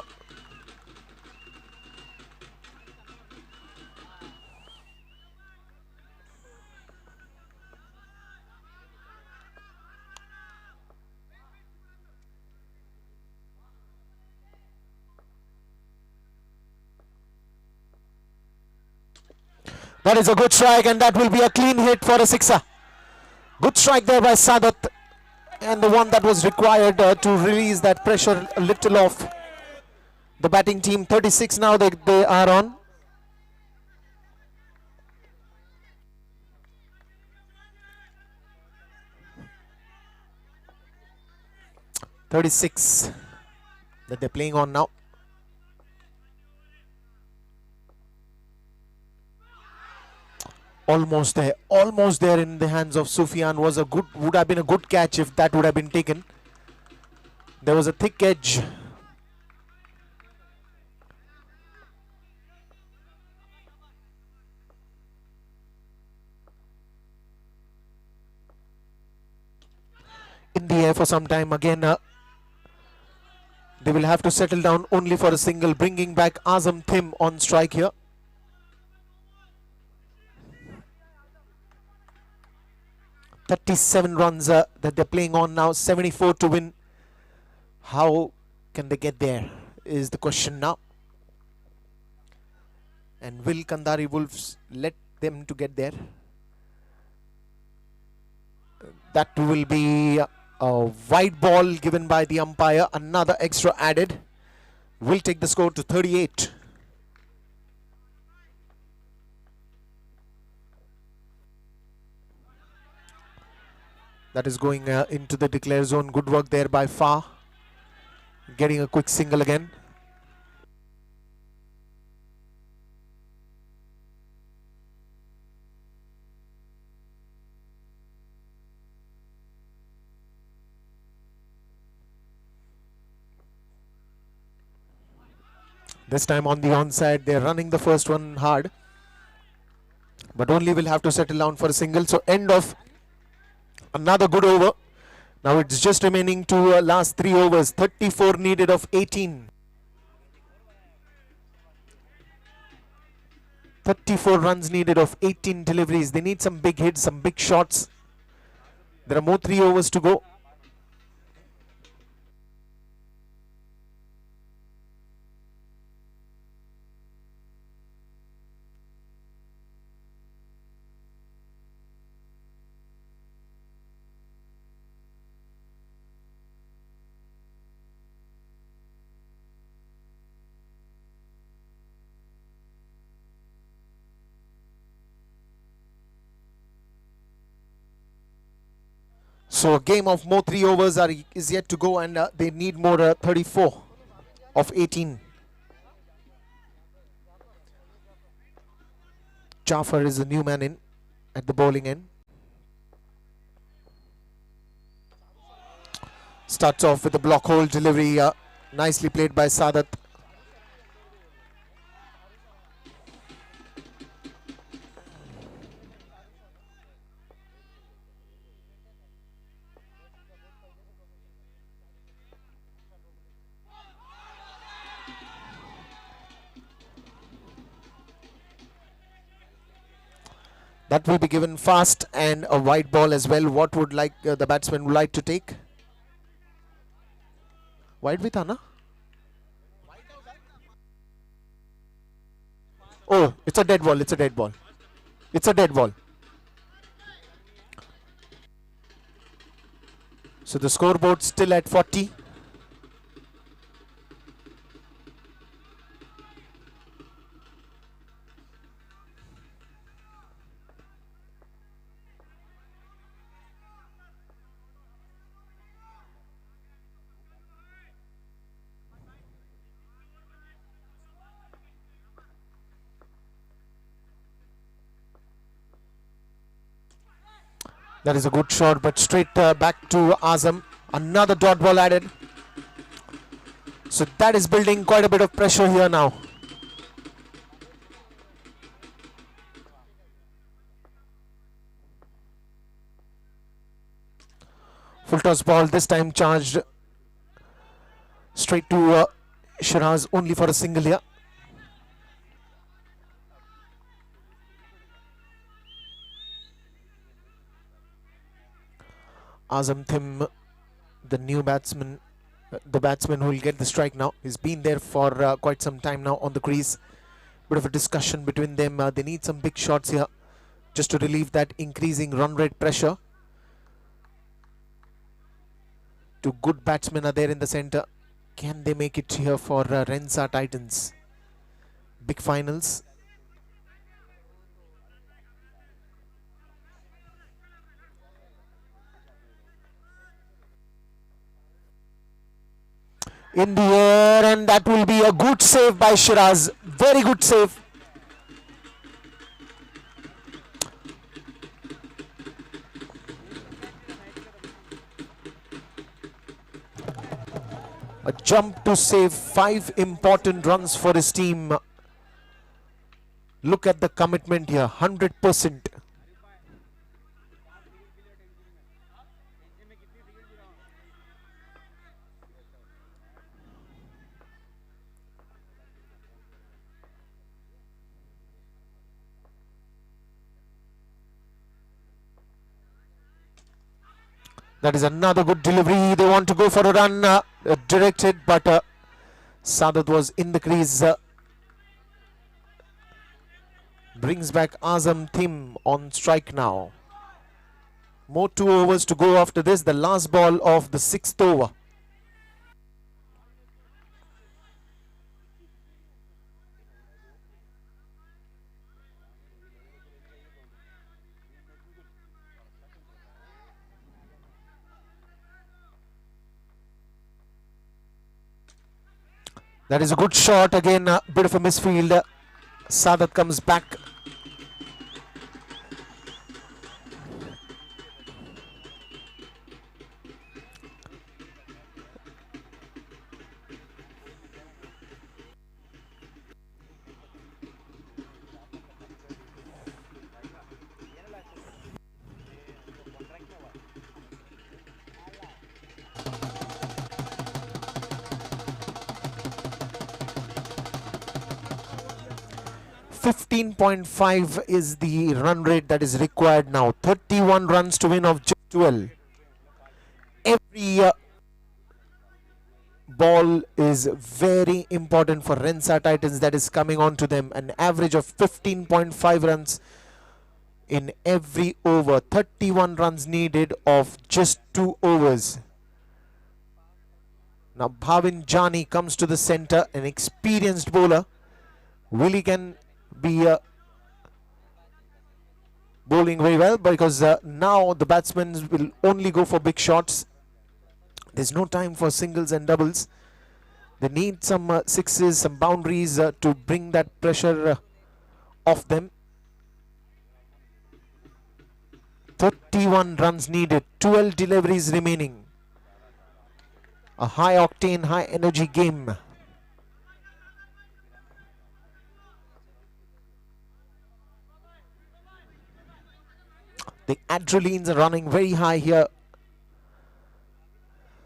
That is a good strike, and that will be a clean hit for a sixer. Good strike there by Sadat, and the one that was required to release that pressure a little off the batting team. 36 now they are on. "36 that they're playing on now. Almost there in the hands of Sufyan. Would have been a good catch if that would have been taken. There was a thick edge. In the air for some time again. They will have to settle down only for a single, bringing back Azam Thim on strike here. 37 runs that they're playing on now. 74 to win. How can they get there is the question now. And will Kandari Wolves let them to get there? That will be a wide ball given by the umpire. Another extra added. Will take the score to 38. That is going into the declare zone. Good work there by Fa. Getting a quick single again. This time on the onside, they're running the first one hard, but only will have to settle down for a single. So end of another good over. Now it's just remaining to last 3 overs. 34 needed of 18. 34 runs needed of 18 deliveries. They need some big hits, some big shots. There are more 3 overs to go. So a game of more 3 overs is yet to go, and they need more 34 of 18. Jafar is the new man in at the bowling end. Starts off with a block hole delivery, nicely played by Sadat. That will be given fast, and a wide ball as well. What would the batsman would like to take? Wide with Anna? Oh, it's a dead ball. It's a dead ball. It's a dead ball. So the scoreboard still at 40. That is a good shot, but straight back to Azam. Another dot ball added. So that is building quite a bit of pressure here now. Full toss ball, this time charged straight to Shiraz, only for a single here. Azam Thim, the new batsman, the batsman who will get the strike now. He's been there for quite some time now on the crease. Bit of a discussion between them. They need some big shots here just to relieve that increasing run rate pressure. Two good batsmen are there in the centre. Can they make it here for Rensa Titans? Big finals. In the air, and that will be a good save by Shiraz. Very good save. A jump to save 5 important runs for his team. Look at the commitment here, 100%. That is another good delivery. They want to go for a run directed, but Sadat was in the crease. Brings back Azam Thim on strike now. More 2 overs to go after this. The last ball of the 6th over. That is a good shot. Again, a bit of a misfield. Sadat comes back. .5 is the run rate that is required now. 31 runs to win of just 12. Every ball is very important for Rensa Titans that is coming on to them. An average of 15.5 runs in every over. 31 runs needed of just 2 overs. Now Bhavin Jani comes to the center, an experienced bowler. Will he can be bowling very well, because now the batsmen will only go for big shots. There's no time for singles and doubles. They need some sixes, some boundaries to bring that pressure off them. 31 runs needed, 12 deliveries remaining. A high octane, high energy game. The adrenalines are running very high here,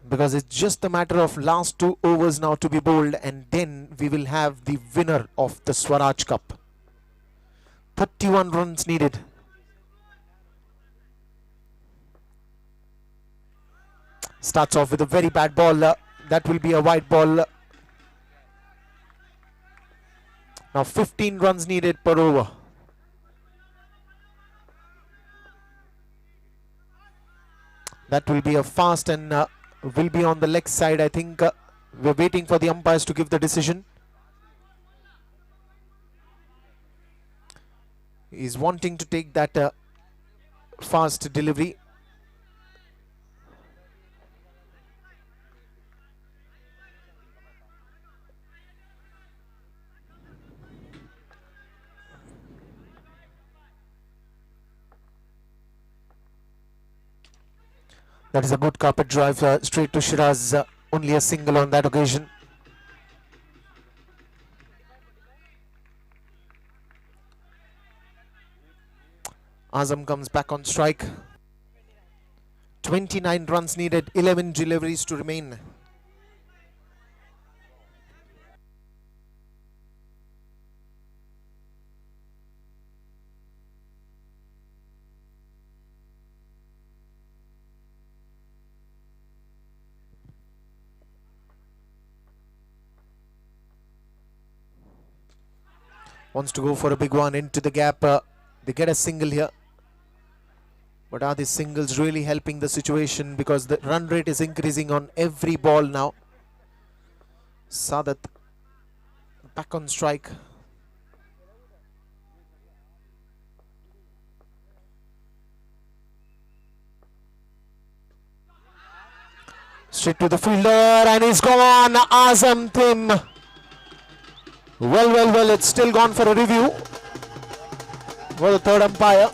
because it's just a matter of last 2 overs now to be bowled, and then we will have the winner of the Swaraj Cup. 31 runs needed. Starts off with a very bad ball. That will be a wide ball. Now 15 runs needed per over. That will be a fast, and will be on the leg side. I think we're waiting for the umpires to give the decision. He's wanting to take that fast delivery. That is a good carpet drive straight to Shiraz. Only a single on that occasion. Azam comes back on strike. 29 runs needed, 11 deliveries to remain. Wants to go for a big one into the gap. They get a single here. But are these singles really helping the situation? Because the run rate is increasing on every ball now. Sadat back on strike. Straight to the fielder, and he's gone. Azam Tim. Well, it's still gone for a review for the third umpire.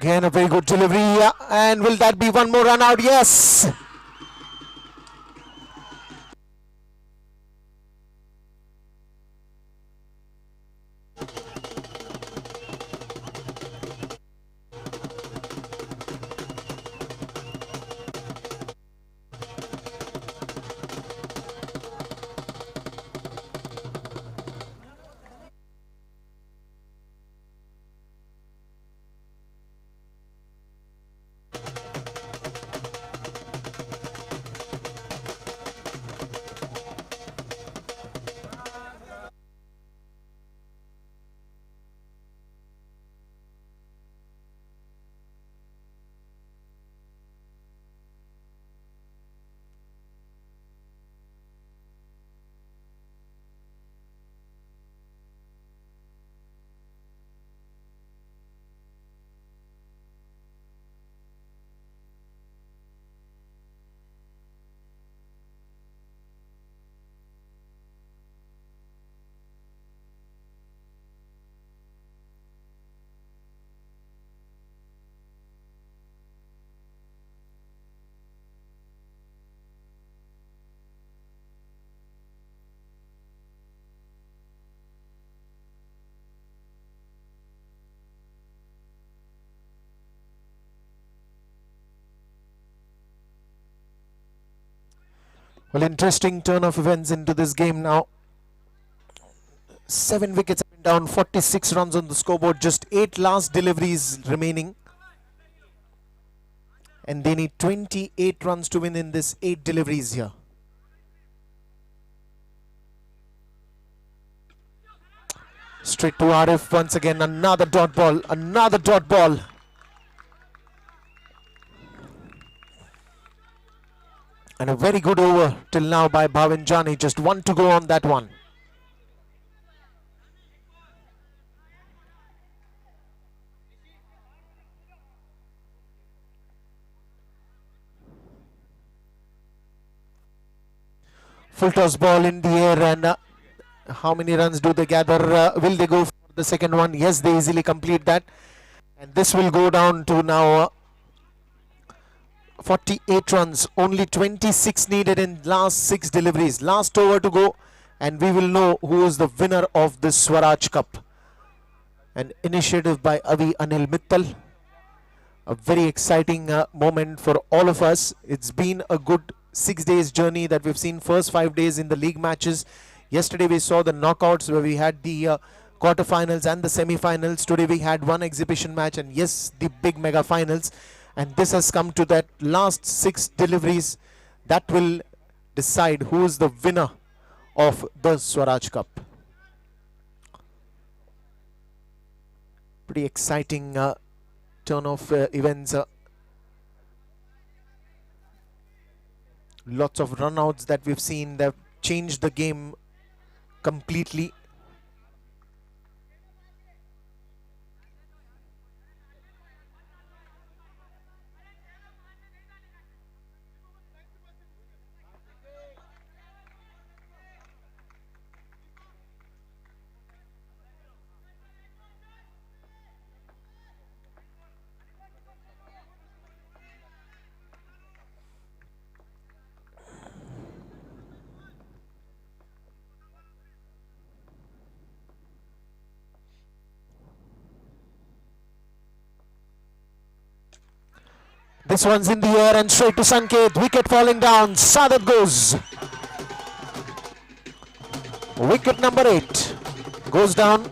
Again, a very good delivery. Yeah. And will that be one more run out? Yes. Well, interesting turn of events into this game now. 7 wickets have been down, 46 runs on the scoreboard, just 8 last deliveries remaining. And they need 28 runs to win in this 8 deliveries here. Straight to Arif once again, another dot ball, another dot ball. And a very good over till now by Bhavin Jani, just 1 to go on that one. Full toss ball in the air, and how many runs do they gather? Will they go for the second one? Yes, they easily complete that. And this will go down to now 48 runs. Only 26 needed in last 6 deliveries. Last over to go, and we will know who is the winner of this Swaraj Cup. An initiative by Avi Anil Mittal. A very exciting moment for all of us. It's been a good 6 days journey that we've seen. First 5 days in the league matches. Yesterday we saw the knockouts where we had the quarterfinals and the semi-finals. Today we had one exhibition match, and yes, the big mega finals. And this has come to that last 6 deliveries that will decide who is the winner of the Swaraj Cup. Pretty exciting turn of events. Lots of runouts that we've seen that changed the game completely. This one's in the air and straight to Sanket. Wicket falling down. Sadat goes. Wicket number 8 goes down.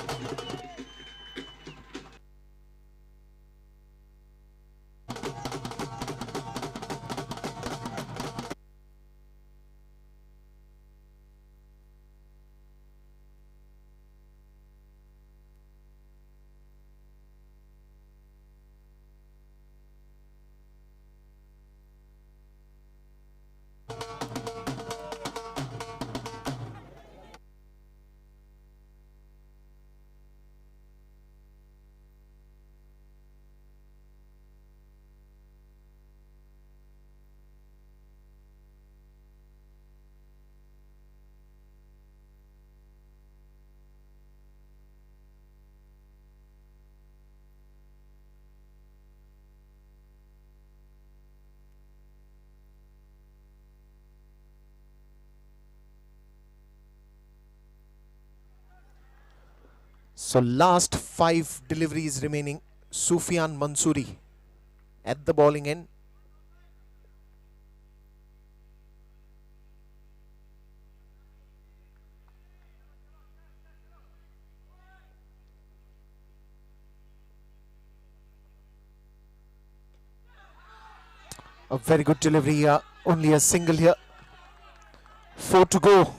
So last 5 deliveries remaining. Sufyan Mansouri at the bowling end. A very good delivery here. Only a single here. 4 to go.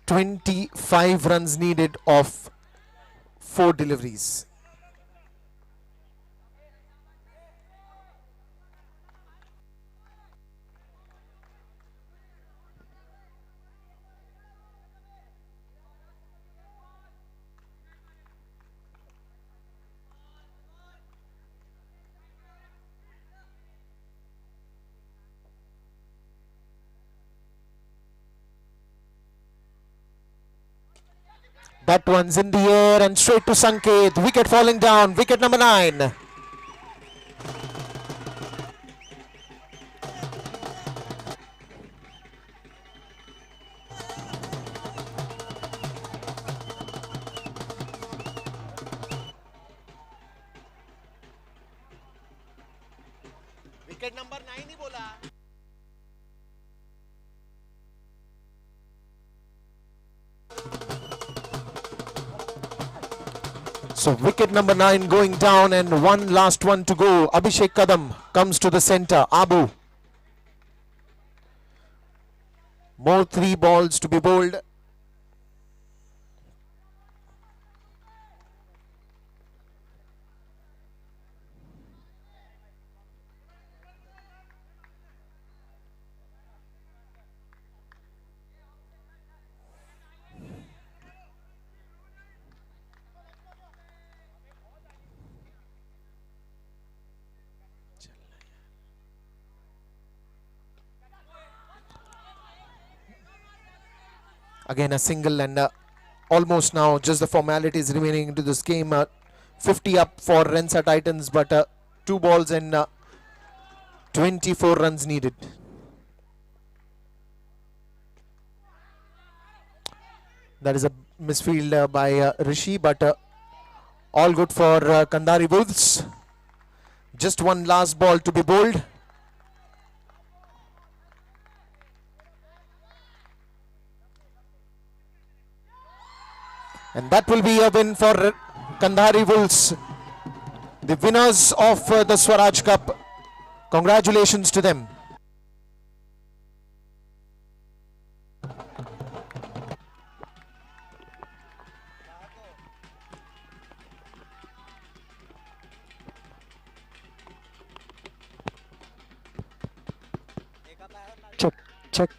25 runs needed of 4 deliveries. That one's in the air and straight to Sanket. Wicket falling down. Wicket number 9. Wicket number 9 ही बोला. So wicket number 9 going down and one last one to go. Abhishek Kadam comes to the centre. Abu. More 3 balls to be bowled. Again a single and almost now just the formalities remaining into this game. 50 up for Rensa Titans, but 2 balls and 24 runs needed. That is a misfield by Rishi, but all good for Kandari Wolves. Just one last ball to be bowled. And that will be a win for Kandari Wolves, the winners of the Swaraj Cup. Congratulations to them. Check, check.